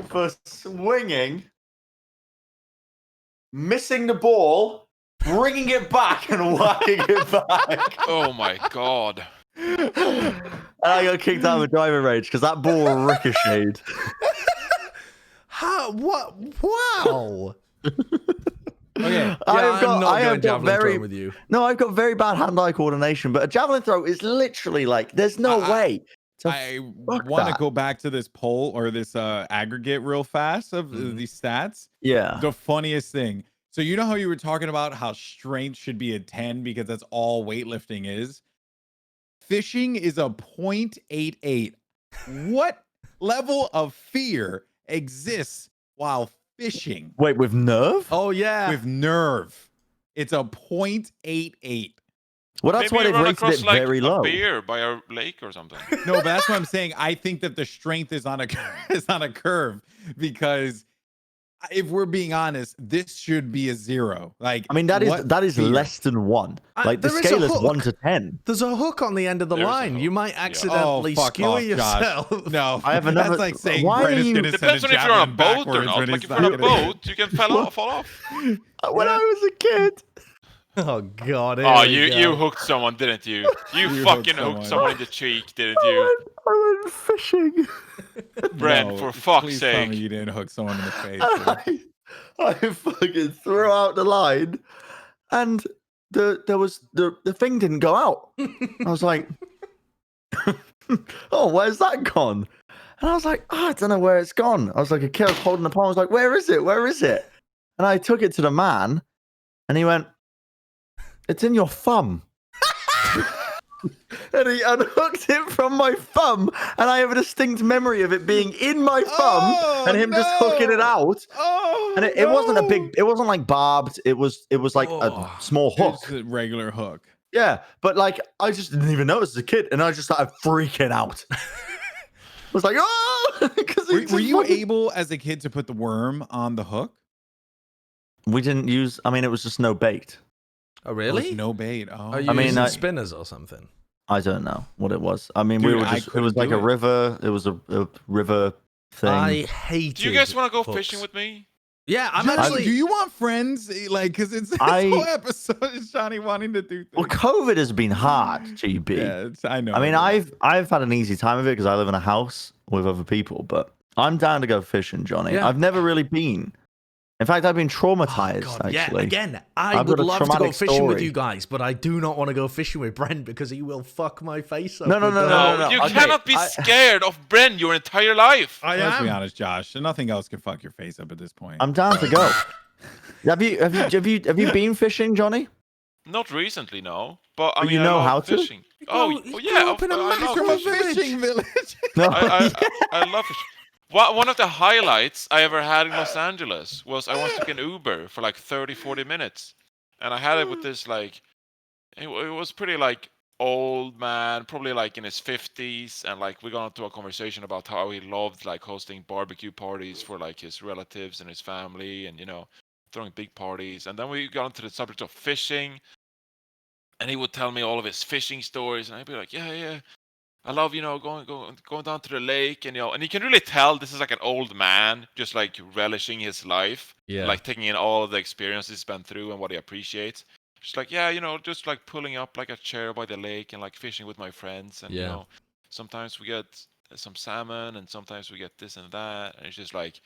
For swinging, missing the ball, bringing it back and whacking it back. Oh my god. And I got kicked out of the driving range because that ball ricocheted. How? What? Wow. Okay. I'm not going javelin very throwing with you. no, I've got very bad hand-eye coordination, but a javelin throw is literally like there's no way. to I fuck want to that. go back to this poll or this aggregate real fast of Mhm. these stats. Yeah. The funniest thing. So you know how you were talking about how strength should be a 10 because that's all weightlifting is? Fishing is a 0.88. What level of fear exists while fishing Wait, with nerve? Oh yeah. with nerve? It's a 0.88. Well, that's Maybe why you they've run rated across it like very a low. beer by a lake or something. No, but that's what I'm saying. I think that the strength is on a is on a curve because if we're being honest, this should be a 0. Like, I mean, that is fear? less than 1. Like the there is a scale is hook. 1 to 10. There's a hook on the end of the There's a line. You hook. might Yeah. accidentally fuck skewer off, Josh. yourself. No, I have another- That's like saying why Brett are is you- going to send Depends a on if you're on a javelin boat or backwards not. when Like he's if you're on a not gonna- boat, you can fall off. When I was a kid. Oh god. here Oh, we you go. hooked someone, didn't you? You You fucking hooked hooked someone. someone in the cheek, didn't you? I went fishing. Bren, No, for fuck's please tell me sake. you didn't hook someone in the face. dude. I fucking threw out the line, and the thing didn't go out. I was like, "Oh, where's that gone?" And I was like, "Oh, I don't know where it's gone." I was like a kid, I was holding the palm. I was like, "Where is it? Where is it?" And I took it to the man, and he went, "It's in your thumb." And he unhooked it from my thumb, and I have a distinct memory of it being in my thumb Oh, and him just hooking it no. out. Oh, And it wasn't a big, it wasn't like barbed. It was like a Oh. small hook. It's a regular hook. Yeah, but like I just didn't even notice as a kid, and I just started freaking out. I was like, oh, because Were you able as a kid to put the worm on the hook? We didn't use. I mean, it was just no bait. Oh There was really? no bait. Oh, Are you I mean, using I- spinners or something? I don't know what it was. I mean, we Dude, were I just. It couldn't was like do a it. river. It was a river thing. I hated. Do you guys want to go hooks. fishing with me? Yeah, I'm Johnny, actually. do you want friends? Like, because it's this whole episode is Johnny wanting to do things. Well, COVID has been hard, GB. Yeah, I know. I mean, it is. I've had an easy time of it because I live in a house with other people, but I'm down to go fishing, Johnny. Yeah. I've never really been. In fact, I've been traumatized. God, yeah, actually, again, I I've would got a love to go traumatic fishing with story. you guys, but I do not want to go fishing with Bren because he will fuck my face up. No, no, with no, the- no, No, you okay, cannot be scared of Bren your entire life. Let's be honest, Josh. Nothing else can fuck your face up at this point. I'm down to go. Have you been fishing, Johnny? Not recently, no. But I But mean, you I know love how to? fishing. He Oh, grew yeah. up in a I love From a fishing. fishing village. No. I love fishing. One of the highlights I ever had in Los Angeles was I once took an Uber for like 30, 40 minutes. And I had it with this like, it was pretty like old man, probably like in his 50s. And like we got into a conversation about how he loved like hosting barbecue parties for like his relatives and his family and, throwing big parties. And then we got into the subject of fishing. And he would tell me all of his fishing stories. And I'd be like, yeah. I love, going down to the lake and you can really tell this is like an old man just like relishing his life, Yeah. like taking in all of the experiences he's been through and what he appreciates. Just like, yeah, just like pulling up like a chair by the lake and like fishing with my friends and Yeah. sometimes we get some salmon and sometimes we get this and that and it's like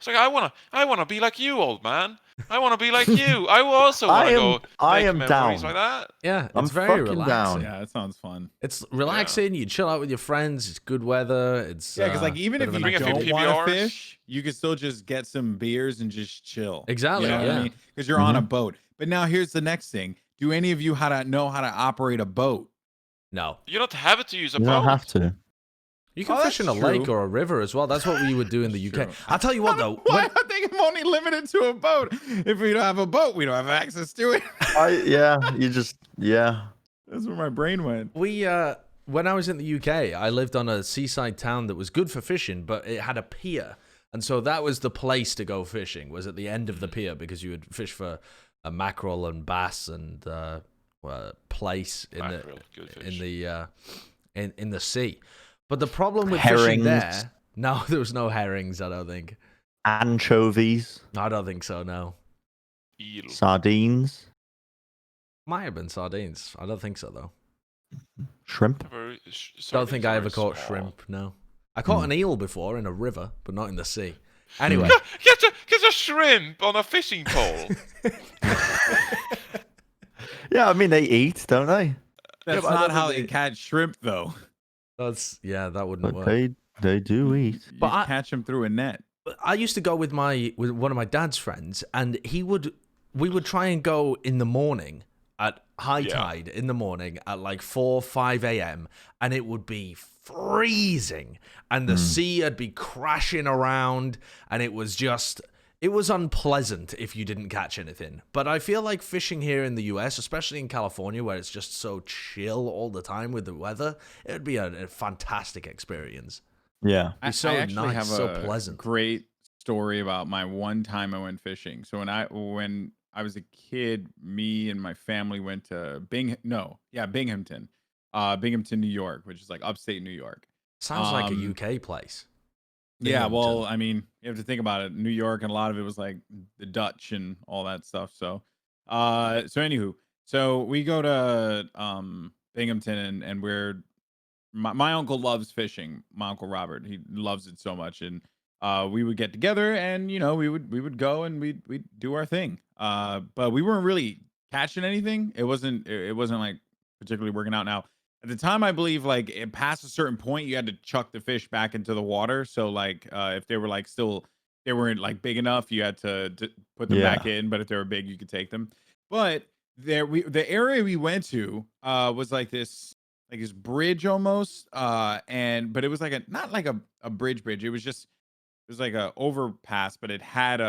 I wanna be like you, old man. I wanna be like you. I also wanna go I make am memories down. like that. Yeah, it's I'm very fucking relaxing. down. Yeah, that sounds fun. It's relaxing. You chill out with your friends. It's good weather. It's Yeah, because like even bit if of you an Bring a few don't want to PBRs. fish, you can still just get some beers and just chill. Exactly, You know what yeah. I mean? Because you're on a boat. But now here's the next thing: do any of you know how to operate a boat? No. You don't have to use a You boat. don't have to. You can Oh, fish in a that's lake true. or a river as well. That's what we would do in the UK. True. I'll tell you what though. Why are they only limited to a boat? If we don't have a boat, we don't have access to it. Yeah. That's where my brain went. We when I was in the UK, I lived on a seaside town that was good for fishing, but it had a pier. And so that was the place to go fishing, was at the end of the pier because you would fish for a mackerel and bass and place in Mackerel, good fish. in the sea. But the problem with Herrings. fishing there, no, there was no herrings, I don't think. Anchovies, I don't think so, no. Eel. sardines, Might have been sardines. I don't think so though. shrimp. Don't think I ever caught shrimp, no. I caught an eel before in a river, but not in the sea. Anyway. Get a shrimp on a fishing pole. Yeah, I mean they eat, don't they? That's but I not don't how think they they- catch shrimp, though. That wouldn't But work. they do eat. You But I- catch them through a net. I used to go with one of my dad's friends, and we would try and go in the morning at high tide in the morning at like 4-5 a.m. and it would be freezing, and the sea would be crashing around, and it was unpleasant if you didn't catch anything. But I feel like fishing here in the US, especially in California, where it's just so chill all the time with the weather, it would be a fantastic experience. Yeah. It's so I actually nice, have so a pleasant. great story about my one time I went fishing. So when I was a kid, me and my family went to Binghamton, New York, which is like upstate New York. Sounds like a UK place. Yeah, Binghamton. well, I mean, you have to think about it. New York, and a lot of it was like the Dutch and all that stuff. So, so we go to Binghamton, and we're my uncle loves fishing. My uncle Robert, he loves it so much, and we would get together, and we would go and we'd do our thing. But we weren't really catching anything. It wasn't like particularly working out. Now, at the time, I believe like it past a certain point, you had to chuck the fish back into the water. So like if they were like they weren't like big enough, you had to put them back in. But if they were big, you could take them. But the area we went to was like this bridge almost. But it was like not like a bridge. It was like a overpass, but it had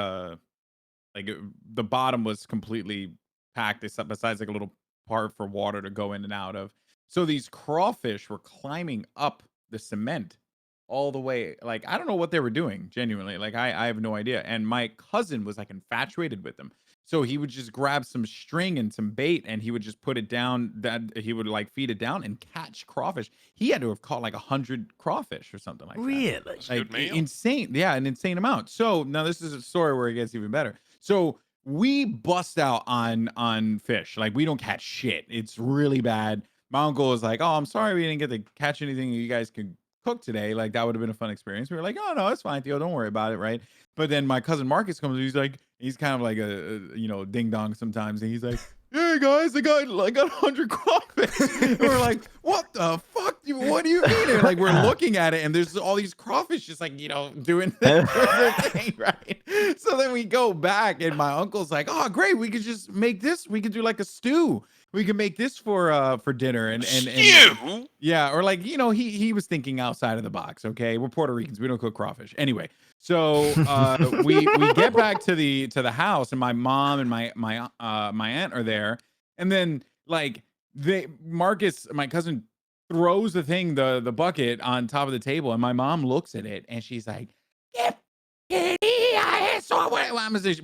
the bottom was completely packed besides like a little part for water to go in and out of. So these crawfish were climbing up the cement all the way. Like, I don't know what they were doing, genuinely. Like, I have no idea. And my cousin was like infatuated with them. So he would just grab some string and some bait, and he would just put it down. That he would like feed it down and catch crawfish. He had to have caught like 100 crawfish or something like that. Really? That's a Like good meal. insane, yeah, an insane amount. So now this is a story where it gets even better. So we bust out on fish. Like we don't catch shit. It's really bad. My uncle was like, "Oh, I'm sorry we didn't get to catch anything you guys could cook today. Like that would have been a fun experience." We were like, "Oh no, it's fine, Theo. Don't worry about it." Right. But then my cousin Marcus comes. He's like, he's kind of like a ding dong sometimes, and he's like, "Hey guys, I got 100 crawfish." And we're like, "What the fuck? What do you mean?" And like we're looking at it, and there's all these crawfish just like doing their thing, right? So then we go back, and my uncle's like, "Oh, great, we could just make this. We could do like a stew. We can make this for dinner." And Stew? yeah, or like he was thinking outside of the box. Okay, we're Puerto Ricans. We don't cook crawfish anyway. So we get back to the house, and my mom and my aunt are there, and then like Marcus, my cousin, throws the bucket on top of the table, and my mom looks at it, and she's like, "Yeah, so what?"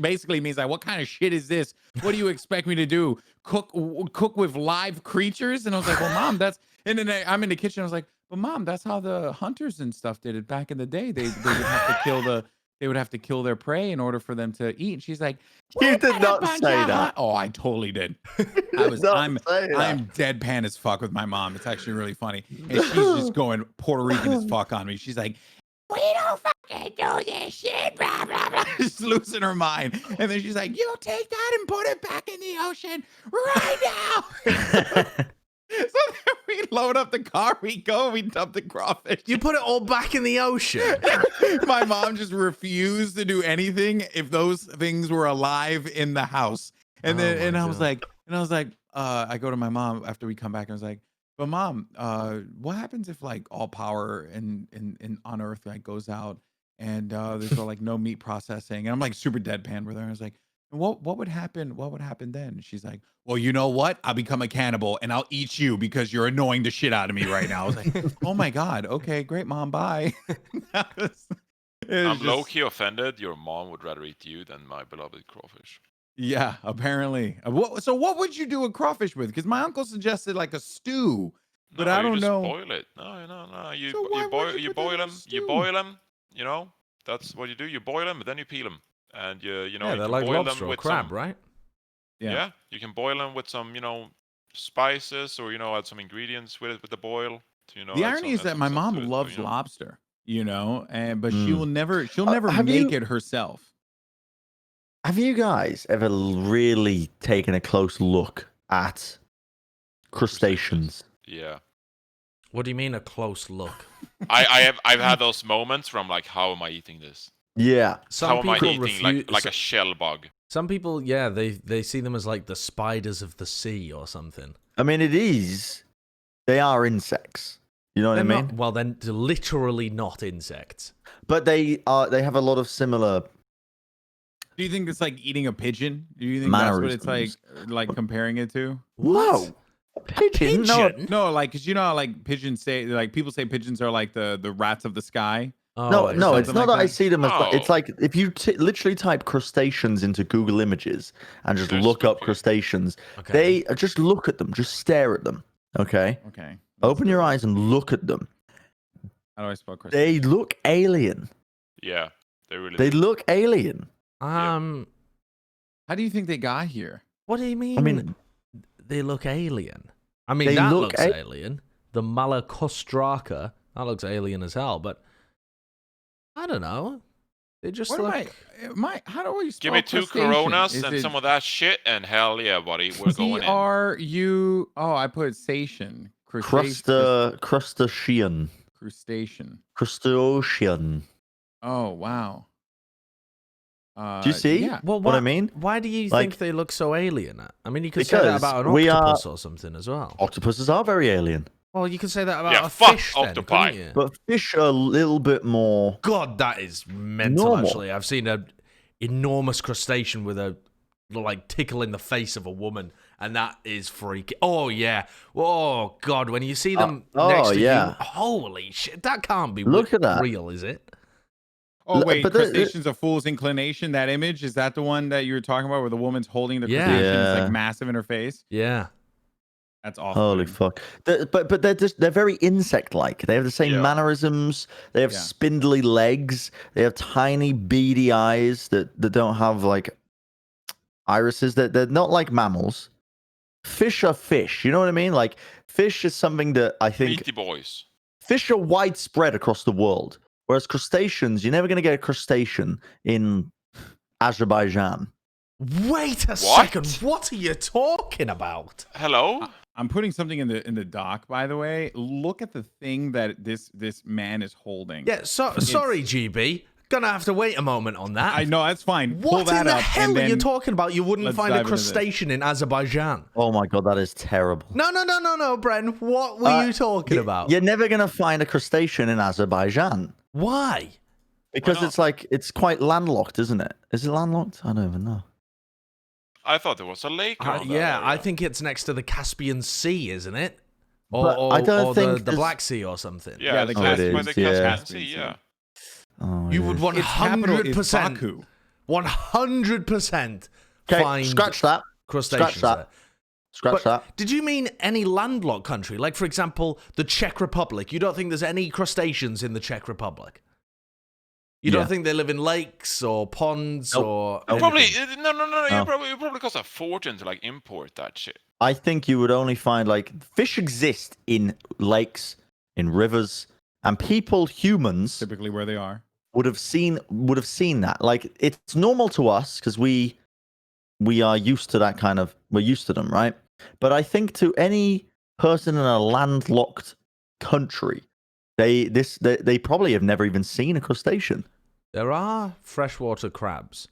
Basically means like, "What kind of shit is this? What do you expect me to do? Cook with live creatures?" And I was like, "Well, Mom, that's..." And then I'm in the kitchen. I was like, "But Mom, that's how the hunters and stuff did it back in the day. They would have to kill their prey in order for them to eat." And she's like, You "What did kind of not say bunch of that. Oh, I totally did. You did not I'm say that. I'm deadpan as fuck with my mom. It's actually really funny, and she's just going Puerto Rican as fuck on me. She's like, "We don't fucking do this shit, blah, blah, blah." She's losing her mind. And then she's like, "You take that and put it back in the ocean right now." So then we load up the car, we go, we dump the crawfish. You put it all back in the ocean. My mom just refused to do anything if those things were alive in the house. And then Oh my I was God. like, I go to my mom after we come back, and I was like, "But Mom, what happens if like all power in on Earth like goes out, and there's like no meat processing?" And I'm like super deadpan with her. I was like, "What would happen? What would happen then?" And she's like, "Well, you know what? I'll become a cannibal and I'll eat you because you're annoying the shit out of me right now." I was like, "Oh my God. Okay, great, Mom. Bye." I'm low-key offended. Your mom would rather eat you than my beloved crawfish. Yeah, apparently. So what would you do a crawfish with? Because my uncle suggested like a stew, but No, I you don't just know. boil it. No. You So why you would boil you you put that in boil a them. You stew? boil them. That's what you do. You boil them, but then you peel them, and Yeah, you they're can like boil lobster them or with crab, some. right? Yeah, you can boil them with some spices, or add some ingredients with the boil. To, The add irony some, is add that some my stuff mom to it, loves but, lobster, but Mm. she'll never Have make you- it herself. Have you guys ever really taken a close look at crustaceans? Yeah. What do you mean a close look? I've had those moments from like, how am I eating this? Yeah. Some How am I people eating refuse. like a shell bug? Some people, yeah, they see them as like the spiders of the sea or something. I mean, they are insects. You know what They're I mean? not, well, then they're literally not insects. But they have a lot of similar. Do you think it's like eating a pigeon? Do you think that's what it's Mannerisms. like comparing it to? No. Pigeon? No. No, like because how like pigeons say like people say pigeons are like the rats of the sky. Oh, No, is no, that- it's something not like that I that? see them as. It's No. like if you literally type crustaceans into Google Images and just They're look up stupid. crustaceans, Okay. they just look at them, just stare at them. Okay, Okay. open your eyes and look at them. How do I spell Chris? They look alien. Yeah, they really. They do. look alien. How do you think they got here? What do you mean? I mean, they look alien. I mean, They that look looks alien. The Malacostraca, that looks alien as hell. But I don't know. They just What look. how do we spell Give me 2 crustacean? Coronas Is and it some of that shit, and hell yeah, buddy, we're going in. CRU? Oh, I put station. Crustacean. crustacean. Crustacean. Crustacean. Oh wow. Do you see? Yeah. Well, what I mean? Why do you Like- think they look so alien? I mean, you could say that Because about an we are- octopus or something as well. Octopuses are very alien, Well, you could say that about Yeah, a fuck fish then, octopi. couldn't you? but fish are a little bit more. God, that is mental. Normal. Actually, I've seen a enormous crustacean with a like tickle in the face of a woman, and that is freaky. Oh yeah. Oh God, when you see them oh, next to yeah. you, holy shit, that can't be Look at that. real, is it? Oh wait, but crustaceans a fool's inclination. That image, is that the one that you were talking about, where the woman's holding the Yeah. crustacean? It's Yeah. like massive in her face. Yeah. That's awful. Holy fuck! But they're very insect-like. They have the same Yeah. mannerisms. They have Yeah. spindly legs. They have tiny beady eyes that don't have like irises. They're not like mammals. Fish are fish. You know what I mean? Like fish is something that I think Meaty boys. fish are widespread across the world, whereas crustaceans, you're never going to get a crustacean in Azerbaijan. Wait a What? second. What are you talking about? Hello? I'm putting something in the doc, by the way. Look at the thing that this man is holding. Yeah, sorry, GB. Gonna have to wait a moment on that. I know, that's fine. Pull What that in the up, hell and are you then talking about? You wouldn't let's find a dive into this. crustacean in Azerbaijan. Oh my god, that is terrible. No, Bren. What were you talking about? You're never going to find a crustacean in Azerbaijan Why? because not? it's quite landlocked, isn't it? Is it landlocked? I don't even know. I thought there was a lake around that Yeah, I area. think it's next to the Caspian Sea, isn't it? But I don't think the there's- Black Sea or something. Yeah, the it's Caspian by the Sea, yeah. Caspian Sea, yeah. Oh, You it would is. 100%, Baku. 100% Okay, find scratch that. crustaceans Scratch that. there. Scratch But that. did you mean any landlocked country? Like, for example, the Czech Republic. You don't think there's any crustaceans in the Czech Republic? You Yeah. don't think they live in lakes or ponds Nope. or Nope. Probably anything? no. No. It probably costs a fortune to like import that shit. I think you would only find like fish exist in lakes, in rivers, and humans Typically where they are. would have seen that. Like it's normal to us because we are used to that kind of, we're used to them, right? But I think to any person in a landlocked country, they probably have never even seen a crustacean. There are freshwater crabs,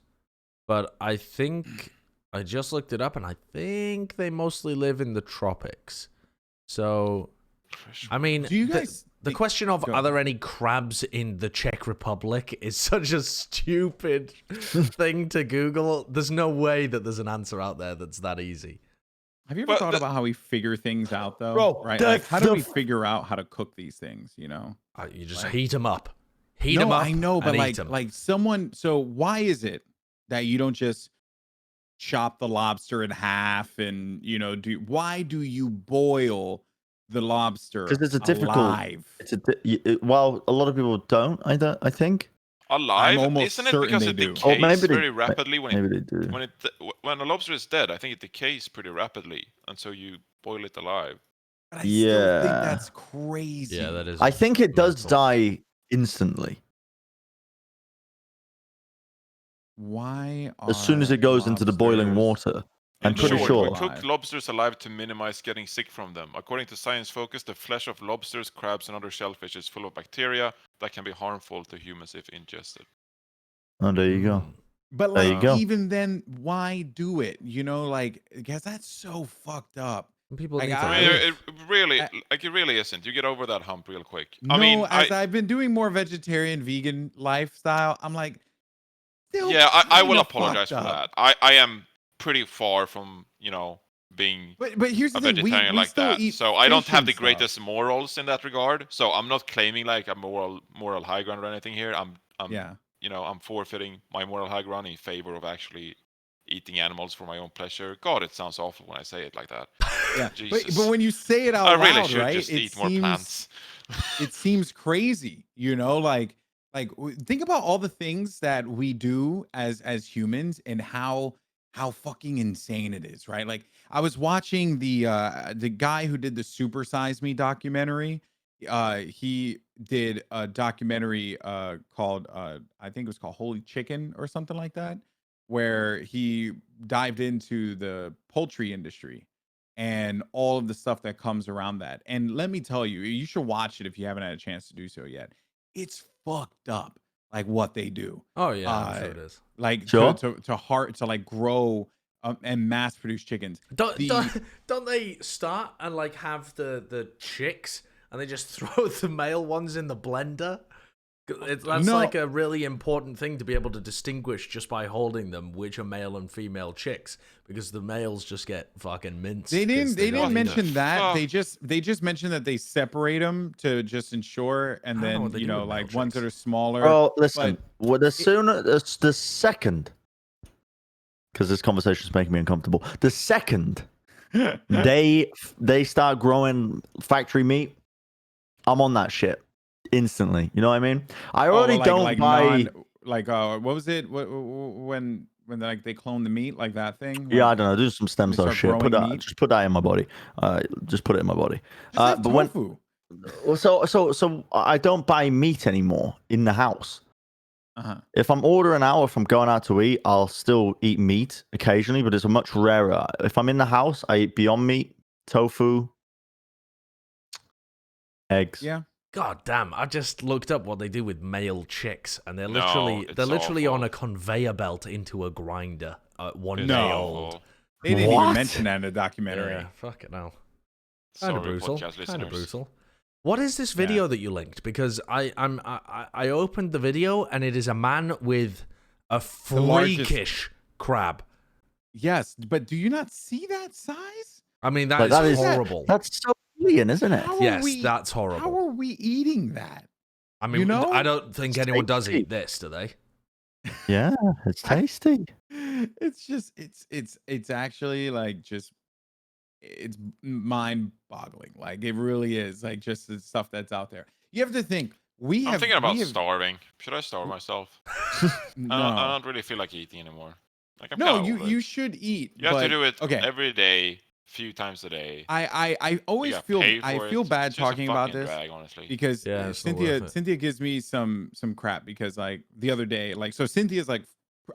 but I think I just looked it up, and I think they mostly live in the tropics. So, I mean, Do you guys the think- question of Go are on. there any crabs in the Czech Republic is such a stupid thing to Google. There's no way that there's an answer out there that's that easy. Have you ever But thought the- about how we figure things out, though? Bro, right? the- Like, how do the- we figure out how to cook these things? You know? You just Like- heat them up. Heat no, them up. I know, but and like, eat 'em. like someone. So why is it that you don't just chop the lobster in half and why do you boil the lobster? 'Cause it's a difficult- alive? Well, a lot of people don't. I think Alive? almost Isn't it certain because they it do. decays Oh, maybe they- very rapidly maybe they do. when a lobster is dead? I think it decays pretty rapidly, and so you boil it alive. But I still think Yeah. that's crazy. Yeah, that is. I think it does mental. die instantly Why? as soon as it goes into the boiling lobsters- water. I'm In pretty short, sure. we cook lobsters alive to minimize getting sick from them. According to Science Focus, the flesh of lobsters, crabs, and other shellfish is full of bacteria that can be harmful to humans if ingested. Oh, there you go. Mm. But There you like, go. even then, why do it? Like, because that's so fucked up. People Like, need to I I mean, live. it really isn't. You get over that hump real quick. No, I mean, as I've been doing more vegetarian, vegan lifestyle, I'm like, still yeah, I will kinda apologize for fucked up. that. I am pretty far from being But here's the a thing, vegetarian we like still that. eat So I don't fish have and the stuff. greatest morals in that regard. So I'm not claiming like a moral high ground or anything here. I'm Yeah. I'm forfeiting my moral high ground in favor of actually eating animals for my own pleasure. God, it sounds awful when I say it like that. Yeah, Jesus. but when you say it out I loud, really should right? just it eat more seems plants. it seems crazy, think about all the things that we do as humans and how fucking insane it is, right? Like I was watching the guy who did the Super Size Me documentary. He did a documentary called I think it was called Holy Chicken or something like that, where he dived into the poultry industry and all of the stuff that comes around that. And let me tell you, you should watch it if you haven't had a chance to do so yet. It's fucked up, like what they do, Oh yeah, I'm sure it is. like Sure. to like grow and mass produce chickens. Don't, The- don't they start and like have the chicks and they just throw the male ones in the blender? That's No. like a really important thing to be able to distinguish just by holding them, which are male and female chicks, because the males just get fucking minced. They 'cause didn't don't eat mention them. that. Fuck. They just mentioned that they separate them to just ensure, and I don't know then what they do with like male ones chicks. that are smaller. Bro, listen. but Well, the second, because this conversation is making me uncomfortable. The second they start growing factory meat, I'm on that shit instantly. You know what I mean? I already don't buy. what was it? When like they clone the meat, like that thing? Yeah, I Like, don't know. Do some stem they cell start shit. Put growing that. meat? Just put that in my body. Just put it in my body. just have but when tofu. so I don't buy meat anymore in the house. Uh-huh. If I'm ordering out, if I'm going out to eat, I'll still eat meat occasionally, but it's much rarer. If I'm in the house, I eat Beyond Meat, tofu, eggs. Yeah. God damn! I just looked up what they do with male chicks, and they're No, literally it's on a awful. conveyor belt into a grinder at 1 It's day No. old. awful. They didn't What? even mention that in the documentary. Yeah, fucking hell. Sorry, Kind of brutal. podcast Kind of listeners. brutal. What is this video that you linked? Because I opened the video and it is a man with a The largest- freakish crab. Yes, but do you not see that size? I mean, Like, that that is is- horrible. That's so alien, isn't it? How are Yes, we- that's How horrible. are we eating that? I mean, you know? I don't think It's anyone does tasty. eat this, do they? Yeah, it's tasty. It's just it's actually like just it's mind-boggling. Like it really is. Like just the stuff that's out there. You have to think. I'm thinking about we have, starving. Should I starve myself? No, I don't really feel like eating anymore. Like I'm no, kinda over you it. should eat. You have to but- do it Okay. every day, few times a day. I You always gotta feel pay for it. bad It's just a talking about fucking this drag, honestly. because Yeah, it's not worth it. Cynthia gives me some crap because like the other day, like so Cynthia's like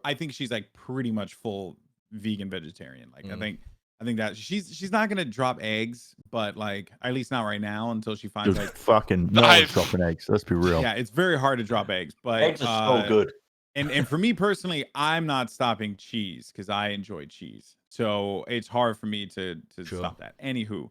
I think she's like pretty much full vegan vegetarian. Like Mm. I think that she's not gonna drop eggs, but like at least not right now until she finds Just like fucking no I- one's dropping eggs. Let's be real. yeah, it's very hard to drop eggs, but Eggs are so good. And for me personally, I'm not stopping cheese because I enjoy cheese. So it's hard for me to Sure. stop that. Anywho,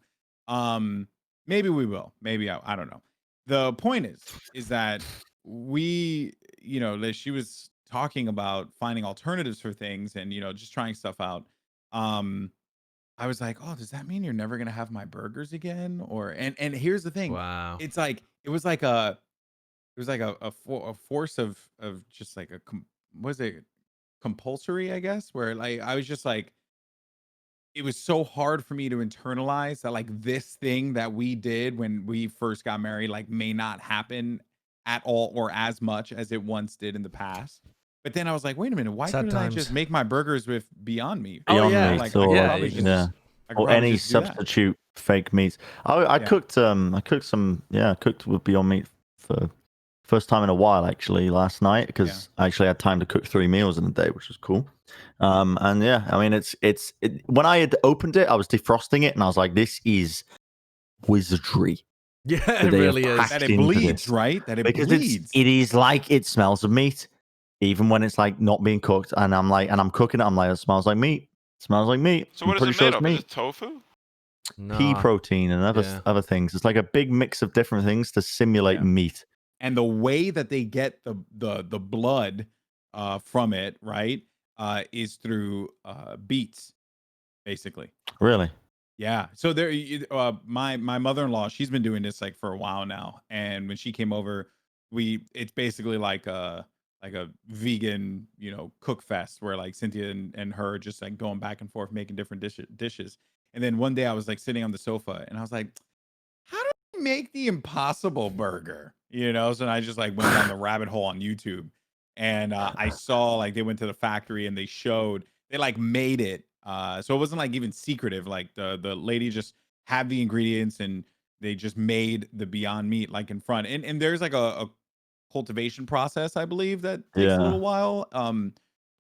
maybe we will. Maybe I don't know. The point is that we, that she was talking about finding alternatives for things and just trying stuff out. I was like, oh, does that mean you're never gonna have my burgers again? Or and here's the thing. Wow. It's like it was like a force of just like was it compulsory, I guess, where like I was just like it was so hard for me to internalize that like this thing that we did when we first got married like may not happen at all or as much as it once did in the past. But then I was like, wait a minute, why Sad couldn't I times. just make my burgers with Beyond Meat? Oh, Beyond yeah. meat Like, I or could yeah, probably just- yeah, I could or probably any just do that. substitute fake meats. I cooked I cooked with Beyond Meat for first time in a while actually last night because I actually had time to cook 3 meals in a day, which was cool. And yeah, I mean it's when I had opened it, I was defrosting it and I was like, this is wizardry. Yeah, that it they have really is. packed That it into bleeds, this. right? That it Because bleeds. it is like it smells of meat, even when it's like not being cooked. And I'm cooking it. I'm like, it smells like meat. It smells like meat. So I'm what is pretty it sure made it's of? meat. Is it tofu? No. Pea protein and Yeah. other things. It's like a big mix of different things to simulate Yeah. meat. And the way that they get the blood from it, right, is through beets, basically. Really? Yeah. So there, my mother-in-law, she's been doing this like for a while now, and when she came over, it's basically like a vegan, cook fest where like Cynthia and her are just like going back and forth making different dishes. And then one day I was like sitting on the sofa and I was like, how do you make the Impossible Burger? So I just like went down the rabbit hole on YouTube, and I saw like they went to the factory and they like made it. So it wasn't like even secretive. Like the lady just had the ingredients and they just made the Beyond Meat like in front. And there's like a cultivation process, I believe, that takes a Yeah. little while.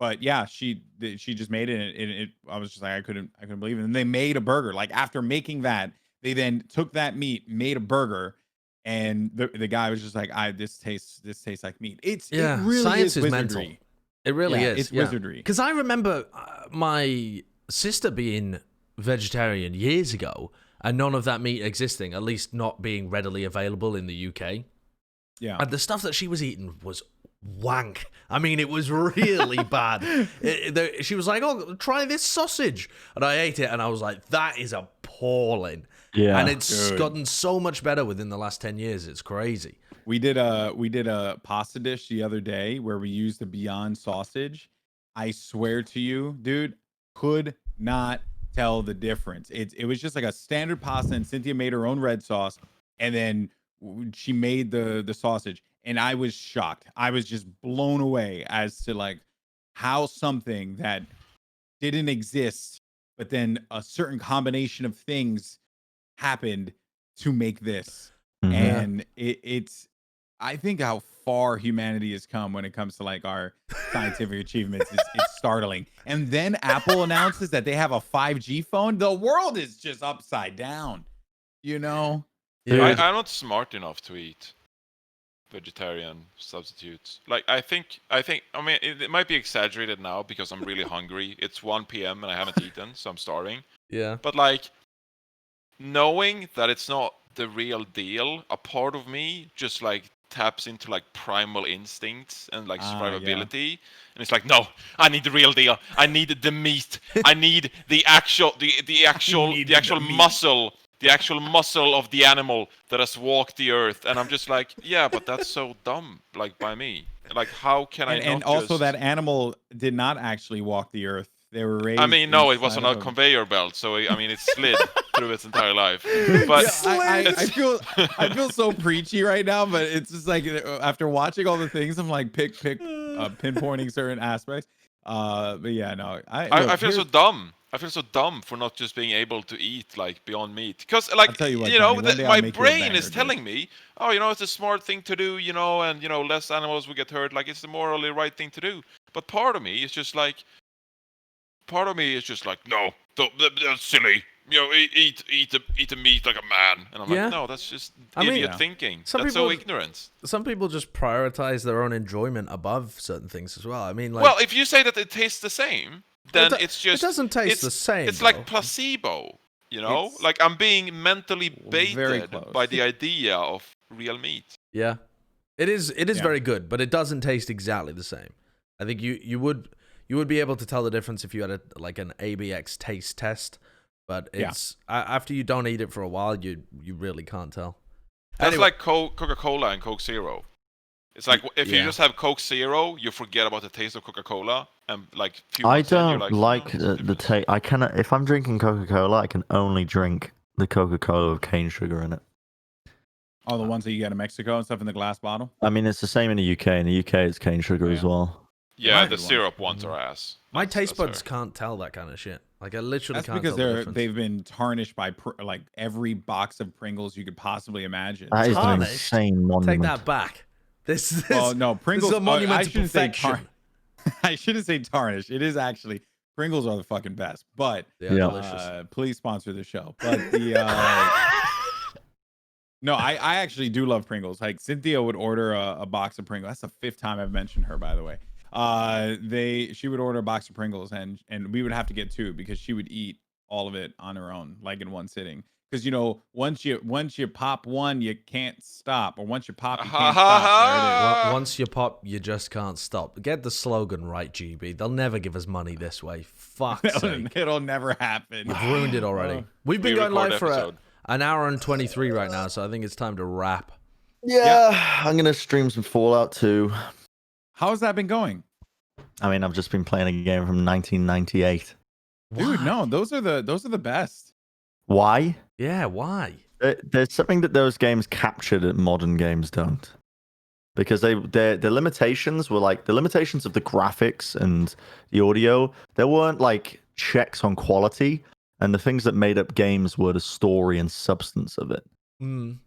But yeah, she just made it, and it I was just like I couldn't believe it. And they made a burger. Like after making that, they then took that meat, made a burger, and the guy was just like, this tastes like meat. It really science is wizardry. mental. It really Yeah, is. it's wizardry. Because I remember my sister being vegetarian years ago, and none of that meat existing, at least not being readily available in the UK. Yeah. And the stuff that she was eating was wank. I mean, it was really bad. She was like, "Oh, try this sausage," and I ate it, and I was like, "That is appalling." Yeah. And it's Dude. gotten so much better within the last 10 years. It's crazy. We did a pasta dish the other day where we used the Beyond sausage. I swear to you, dude, could not tell the difference. It was just like a standard pasta, and Cynthia made her own red sauce, and then she made the sausage, and I was shocked. I was just blown away as to like how something that didn't exist, but then a certain combination of things happened to make this. Mhm. And it's I think how far humanity has come when it comes to like our scientific achievements is it's startling. And then Apple announces that they have a 5G phone. The world is just upside down, you know? Yeah. I'm not smart enough to eat vegetarian substitutes. Like I mean it might be exaggerated now because I'm really hungry. It's 1 p.m. and I haven't eaten, so I'm starving. Yeah. But like knowing that it's not the real deal, a part of me just like taps into like primal instincts and like survivability, and it's like, no, I need the real deal. I need the meat. I need the actual muscle. The actual muscle of the animal that has walked the earth. And I'm just like, yeah, but that's so dumb, like by me. Like, how can I not And also just... that animal did not actually walk the earth. They were raised. I mean, no, it was on inside a of conveyor belt, so I mean, it slid through its entire life. But yeah, I feel so preachy right now, but it's just like after watching all the things, I'm like pinpointing certain aspects. But yeah, no, I feel so dumb. I feel so dumb for not just being able to eat like Beyond Meat, because like I'll tell you what, you know, Johnny, one day I'll my make you a brain banger is telling dish. me, oh, you know, it's a smart thing to do, you know, and you know, less animals will get hurt. Like it's the morally right thing to do. But part of me is just like, no, that's silly. You know, eat the meat like a man. And I'm Yeah. like, no, that's just I mean, idiot yeah. thinking. Some That's people- so ignorant. Some people just prioritize their own enjoyment above certain things as well. I mean, like, Well, if you say that it tastes the same, then it's just... it doesn't taste it's, the same. It's though. like placebo, you know? It's Like I'm being mentally very baited close. by the idea of real meat. Yeah, it is. It is Yeah. very good, but it doesn't taste exactly the same. I think you would be able to tell the difference if you had like an ABX taste test, but it's after you don't eat it for a while, you really can't tell. That's Anyway. like Coca-Cola and Coke Zero. It's like if you Yeah. just have Coke Zero, you forget about the taste of Coca-Cola, and like few I months in, you're don't like, like "No, it's the different." taste. I cannot. If I'm drinking Coca-Cola, I can only drink the Coca-Cola with cane sugar in it. Oh, the ones that you get in Mexico and stuff in the glass bottle. I mean, it's the same in the UK. In the UK, it's cane sugar as Yeah. well. Yeah, My- the syrup ones are ass. My That's- taste that's buds fair. can't tell that kind of shit. Like I literally That's can't because tell the difference. they've been tarnished by like every box of Pringles you could possibly imagine. That is an Tarnished? insane monument. Take that back. This Well, no, Pringles. This is a monument I to shouldn't say perfection. I shouldn't say tarnished. It is actually Pringles are the fucking best. But They are Yeah. delicious. please sponsor the show. But the no, I actually do love Pringles. Like Cynthia would order a box of Pringles. That's the 5th time I've mentioned her, by the way. She would order a box of Pringles and we would have to get 2 because she would eat all of it on her own, like in one sitting. Because you know, once you pop one, you can't stop, or once you pop, you can't stop. There Once you pop, you just can't stop. Get the slogan right, GB. They'll never give us money this way. Fuck's it is. sake. It'll never happen. You've ruined it already. Oh. We've been We going record live for episode. an hour and 23 right now, so I think it's time to wrap. Yeah, I'm gonna stream some Fallout 2. How's that been going, I mean, I've just been playing a game from 1998. dude? No, those are the best. Why? Yeah, why? There's something that those games captured that modern games don't. Because their limitations were like the limitations of the graphics and the audio. There weren't like checks on quality, and the things that made up games were the story and substance of it. Mm.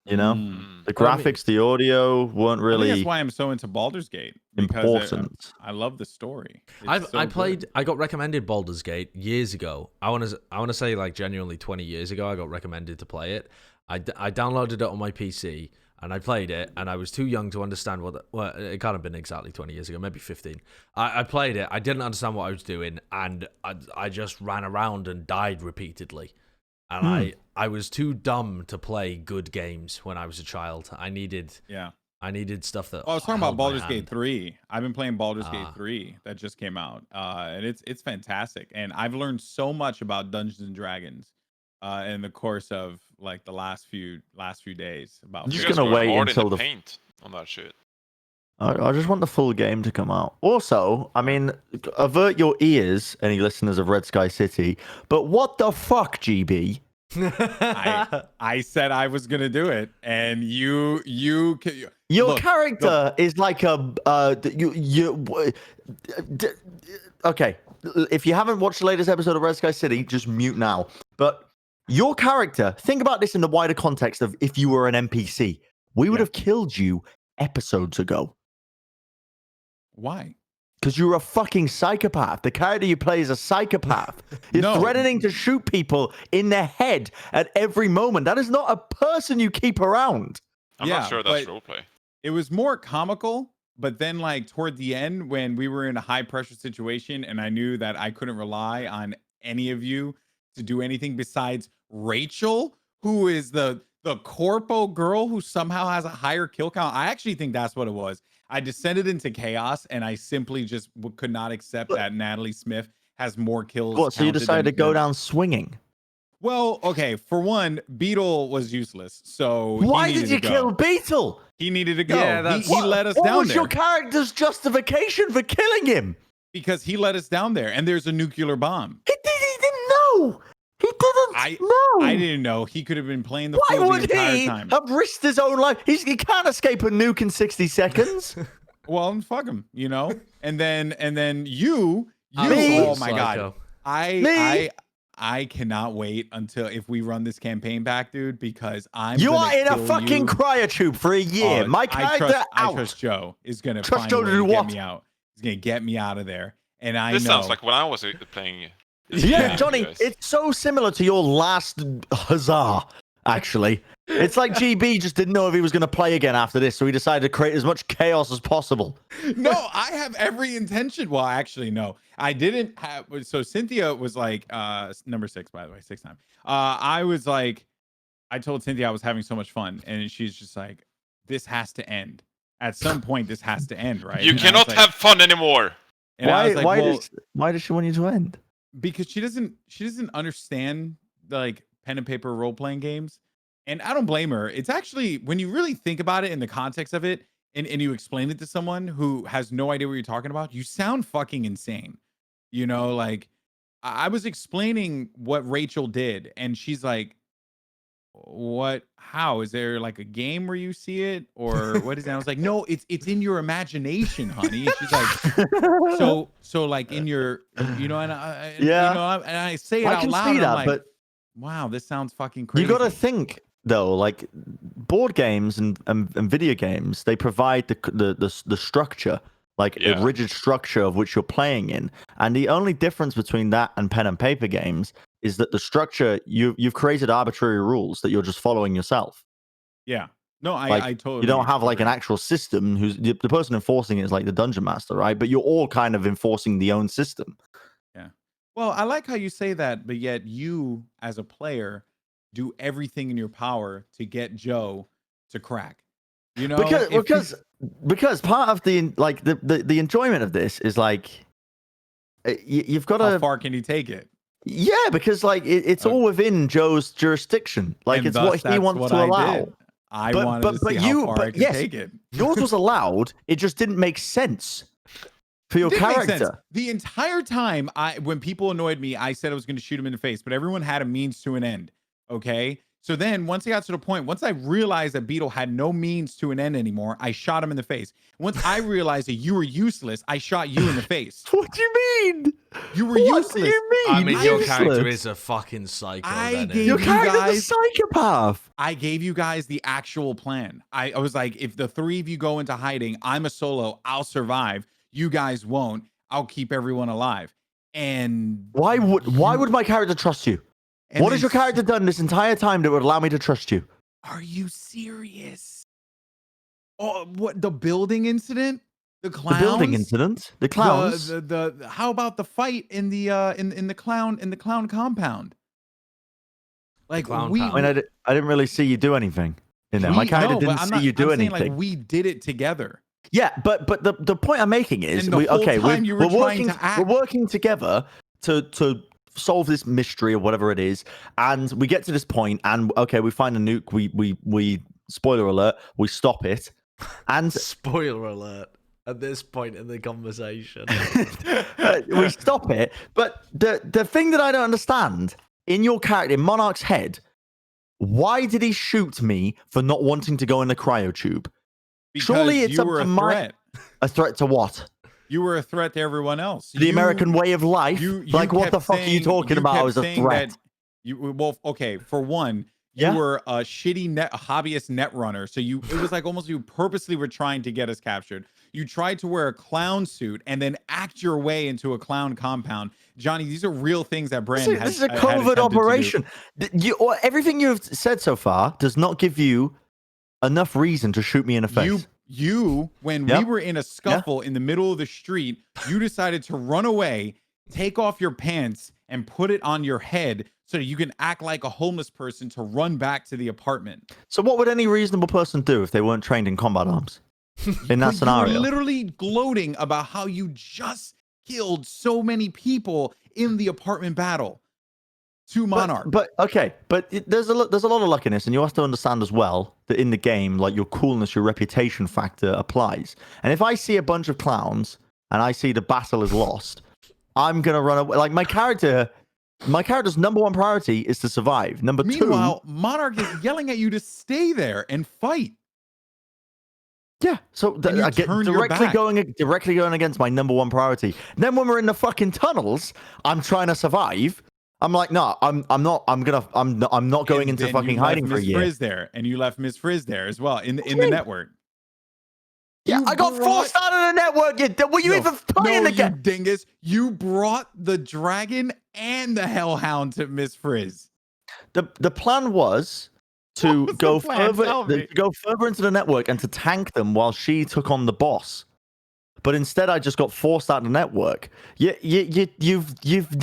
You know, Mm. the Well, I mean- graphics, the audio weren't I think really that's why I'm so into Baldur's Gate. because important. I love the story. I It's so played. good. I got recommended Baldur's Gate years ago. I want to say like genuinely 20 years ago. I got recommended to play it. I downloaded it on my PC and I played it. And I was too young to understand well, it can't have been exactly 20 years ago, maybe 15. I played it. I didn't understand what I was doing, and I just ran around and died repeatedly. And I was too dumb to play good games when I was a child. I needed Yeah. I needed stuff that. Oh, I was talking about held my Baldur's Gate hand. 3. I've been playing Baldur's Gate Ah. 3 that just came out. And it's fantastic. And I've learned so much about Dungeons and Dragons in the course of like the last few days about I'm You just guys gonna go wait hard until in the the paint on that shit. I just want the full game to come out. Also, I mean, avert your ears, any listeners of Red Sky City. But what the fuck, GB? I said I was gonna do it, and you Your look, character is like a okay. If you haven't watched the latest episode of Red Sky City, just mute now. But your character, think about this in the wider context of if you were an NPC, we would Yeah. have killed you episodes ago. Why? Because you're a fucking psychopath. The character you play is a psychopath. You're No. threatening to shoot people in the head at every moment. That is not a person you keep around. I'm Yeah, not sure that's but- roleplay. It was more comical, but then like toward the end when we were in a high pressure situation and I knew that I couldn't rely on any of you to do anything besides Rachel, who is the corpo girl who somehow has a higher kill count. I actually think that's what it was. I descended into chaos and I simply just could not accept that Natalie Smith has more kills. What? So you counted decided to than- go than- down swinging? Well, okay. For one, Beetle was useless. So Why he did needed you to kill go. Beetle? He needed to go. Yeah, he that's- he let us what down was there your character's justification for killing him? because he let us down there, and there's a nuclear bomb. He didn't know. He didn't know. I didn't know he could have been playing the Why field the would entire he time. have risked his own life? He can't escape a nuke in 60 seconds. Well, fuck him, you know. And then you, Me? oh my god, Psycho. I cannot wait until if we run this campaign back, dude, because You gonna are in a kill fucking you. cryotube for a year. Oh, My character I out. trust Joe is gonna Trust find Joe a to way do to get what? me out. He's gonna get me out of there. And I This know. sounds like when I was playing. this Yeah, game, Johnny, you guys. it's so similar to your last huzzah, actually. It's like GB just didn't know if he was going to play again after this, so he decided to create as much chaos as possible. No, I have every intention. Well, actually, no, I didn't have. So Cynthia was like, number 6, by the way, 6th time. I was like, I told Cynthia I was having so much fun, and she's just like, this has to end. At some point, this has to end, right? You And I was cannot like- have fun anymore. And I was like, well, Why does she want you to end? because she doesn't understand like pen and paper role playing games, and I don't blame her. It's actually when you really think about it in the context of it, and you explain it to someone who has no idea what you're talking about, you sound fucking insane. You know, like I was explaining what Rachel did, and she's like, "What? How? Is there like a game where you see it, or what is that?" I was like, "No, it's in your imagination, honey." And she's like, so like in your, you know, and Yeah. you know, and I say it I out can loud. see and that, I'm like, but wow, this sounds fucking crazy. you got to think though, like board games and video games, they provide the structure, like Yeah. a rigid structure of which you're playing in, and the only difference between that and pen and paper games is that the structure you've created arbitrary rules that you're just following yourself. Yeah. No, Like, I totally. You don't have like an agree. actual system who's the person enforcing it is like the dungeon master, right? But you're all kind of enforcing the own system. Well, I like how you say that, but yet you, as a player, do everything in your power to get Joe to crack. You know, Because part of the like the enjoyment of this is like you've got how to far can you take it? yeah, because like it's all within Joe's jurisdiction. Like And it's thus, what he that's wants what to I allow. did. I But- wanted but- to but see how you- far but I could yes, take it. Yours was allowed. It just didn't make sense for your Didn't make sense. character. The entire time, when people annoyed me, I said I was going to shoot him in the face, but everyone had a means to an end. Okay. So then once I got to the point, once I realized that Beetle had no means to an end anymore, I shot him in the face. Once I realized that you were useless, I shot you in the face. What do you mean? You were What useless. do you mean? I mean, your Useless? character is a fucking psycho. I then, gave isn't Your he? you character's a guys- psychopath. I gave you guys the actual plan. I was like, if the 3 of you go into hiding, I'm a solo. I'll survive. You guys won't. I'll keep everyone alive. And Why would my character trust you? and What has then your character done this entire time that would allow me to trust you? Are you serious? Oh, what the building incident? The The clowns? building incident, the clowns. The how about the fight in the in the clown compound? Like Clown we pound. I mean, I didn't really see you do anything. in there. My character didn't see you do I'm saying, anything. like, we did it together. Yeah, but the point I'm making is And the whole time you were we're trying working to act. we're working together to solve this mystery or whatever it is, and we get to this point, and okay, we find a nuke. We spoiler alert, we stop it, and Spoiler alert. At this point in the conversation, we stop it. But the thing that I don't understand in your character, in Monarch's head, why did he shoot me for not wanting to go in the cryo tube? Because Surely it's you up were to a my threat. a threat to what? You were a threat to everyone else. The American way of life. You Like, what kept the fuck are you saying- talking about kept as a saying threat? that well, okay, for one, you Yeah. were a shitty hobbyist net runner. So it was like almost you purposely were trying to get us captured. You tried to wear a clown suit and then act your way into a clown compound. Johnny, these are real things that Bren has. This is a covert operation. Everything you've said so far does not give you enough reason to shoot me in the face. When Yep. we were in a scuffle in the middle of the street, you decided to run away, take off your pants, and put it on your head so that you can act like a homeless person to run back to the apartment. So what would any reasonable person do if they weren't trained in combat arms? In that You scenario. were literally gloating about how you just killed so many people in the apartment battle to Monarch. But okay, there's a lot of luckiness, and you have to understand as well that in the game, like, your coolness, your reputation factor applies. And if I see a bunch of clowns and I see the battle is lost, I'm gonna run away. Like, my character's number one priority is to survive. Number Meanwhile, Monarch is yelling at you to stay there and fight. yeah. So And you I get turned your directly back. going against my number one priority. Then when we're in the fucking tunnels, I'm trying to survive. I'm like, no, I'm not going And into then fucking you hiding left for a Miss year. Frizz there, and you left Miss Frizz there as well in the mean? network. Yeah, You I got forced out of the network. Were you even playing the you game? dingus. You brought the dragon and the hellhound to Miss Frizz. The plan was to was the go plan? Tell me. further into the network and to tank them while she took on the boss. But instead, I just got forced out of the network. You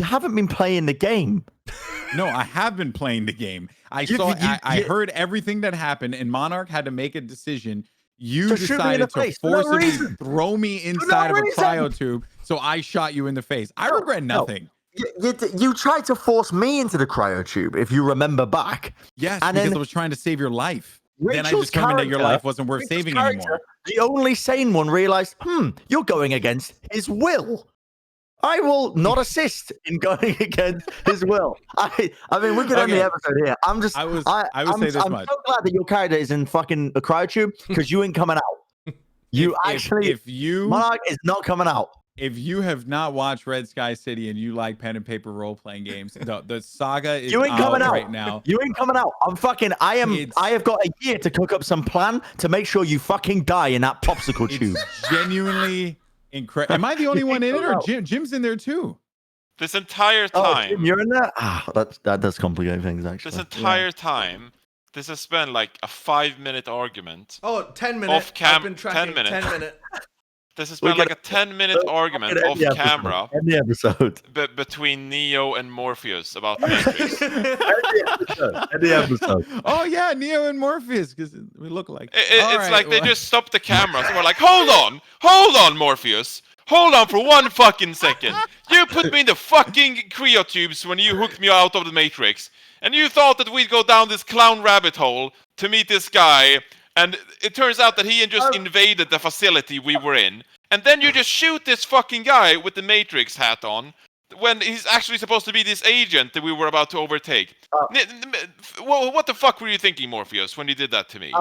haven't been playing the game. No, I have been playing the game. I You- heard everything that happened, and Monarch had to make a decision. You To shoot me in decided the to face for no forcibly reason. throw me inside of a reason. cryo tube, so I shot you in the face. I regret no. nothing. You tried to force me into the cryo tube, if you remember back. Yes, And because then I was trying to save your life. Then I Rachel's determined that your character- life wasn't worth Rachel's saving character, anymore. The only sane one realized, you're going against his will. I will not assist in going against his will. I mean, we could end the Okay. episode here. I would say this I'm much. so glad that your character is in fucking a cryo tube because you ain't coming out. You Monarch is not coming out. If you have not watched Red Sky City and you like pen and paper role playing games, the saga is You ain't coming out right now. You ain't coming out. I have got a year to cook up some plan to make sure you fucking die in that popsicle tube. It's genuinely incredible. Am I the only one in it, or Jim's in there too? This entire Oh, time, Jim, you're in there? That does complicate things, actually. this entire time, this has been like a 5-minute argument. Oh, 10 minutes. Off cam- I've been tracking 10 minutes. 10 minutes. This has We're been like a gonna- 10-minute argument End off the episode. camera End the episode. between Neo and Morpheus about Matrix. End the episode. Oh yeah, Neo and Morpheus, because we look like. It's like they just stopped the cameras and were like, hold on, Morpheus. Hold on for 1 fucking second. You put me in the fucking cryo tubes when you hooked me out of the Matrix. And you thought that we'd go down this clown rabbit hole to meet this guy. And it turns out that he had just invaded the facility we were in. And then you just shoot this fucking guy with the Matrix hat on when he's actually supposed to be this agent that we were about to overtake. What the fuck were you thinking, Morpheus, when you did that to me?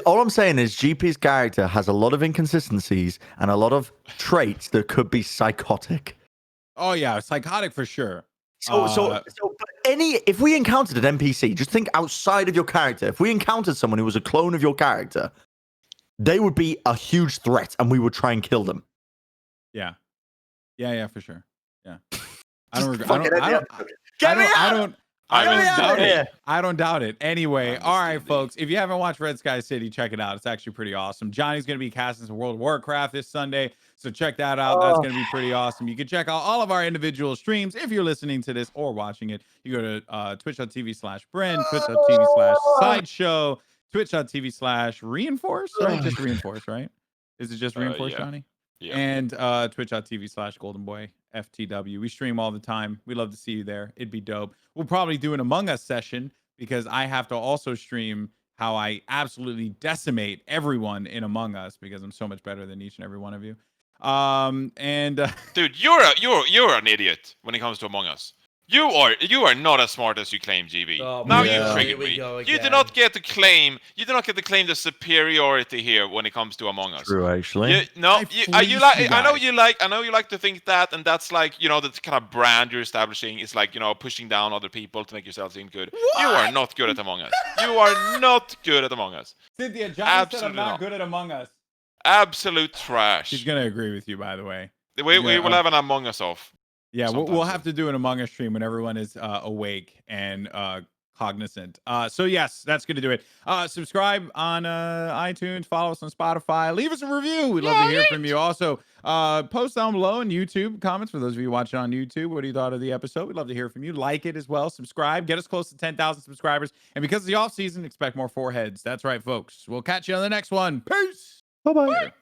All I'm saying is GP's character has a lot of inconsistencies and a lot of traits that could be psychotic. Oh yeah, psychotic for sure. But if we encountered an NPC, just think outside of your character. If we encountered someone who was a clone of your character, they would be a huge threat, and we would try and kill them. Yeah, for sure. Yeah, I Just don't. regret- fucking end the I don't. episode. I Get me don't. I out! don't. I I don't was doubt here. it. I don't doubt it. Anyway, all right, Understanding. folks. If you haven't watched Red Sky City, check it out. It's actually pretty awesome. Johnny's going to be casting some World of Warcraft this Sunday, so check that out. That's going to be pretty awesome. You can check out all of our individual streams if you're listening to this or watching it. You go to twitch.tv/Bren, twitch.tv/Sideshow, twitch.tv/reinforce, right? Just reinforce, right? Is it just reinforce, yeah. Johnny? Yeah. And twitch.tv/goldenboy FTW. We stream all the time. We love to see you there. It'd be dope. We'll probably do an Among Us session because I have to also stream how I absolutely decimate everyone in Among Us because I'm so much better than each and every one of you. Dude, you're an idiot when it comes to Among Us. You are not as smart as you claim, GB. Oh, Now yeah. you triggered Here we me. go You do again. not get to claim. You do not get to claim the superiority here when it comes to Among Us. True, actually. You, no, I you fleeced you like. I know guys. you like. I know you like to think that, and that's like the kind of brand you're establishing is like pushing down other people to make yourself seem good. You are not good at Among Us. You are not good at Among Us. Cynthia, Johnny Absolutely said I'm not not. good at Among Us. Absolute trash. She's gonna agree with you, by the way. We will have an Among Us off. Yeah, we'll sometime have to do an Among Us stream when everyone is awake and cognizant. So yes, that's gonna do it. Subscribe on iTunes, follow us on Spotify, leave us a review. We'd love to hear from you. Also, post down below in YouTube comments for those of you watching on YouTube. What do you thought of the episode? We'd love to hear from you. Like it as well. Subscribe. Get us close to 10,000 subscribers. And because of the off season, expect more foreheads. That's right, folks. We'll catch you on the next one. Peace. Bye-bye.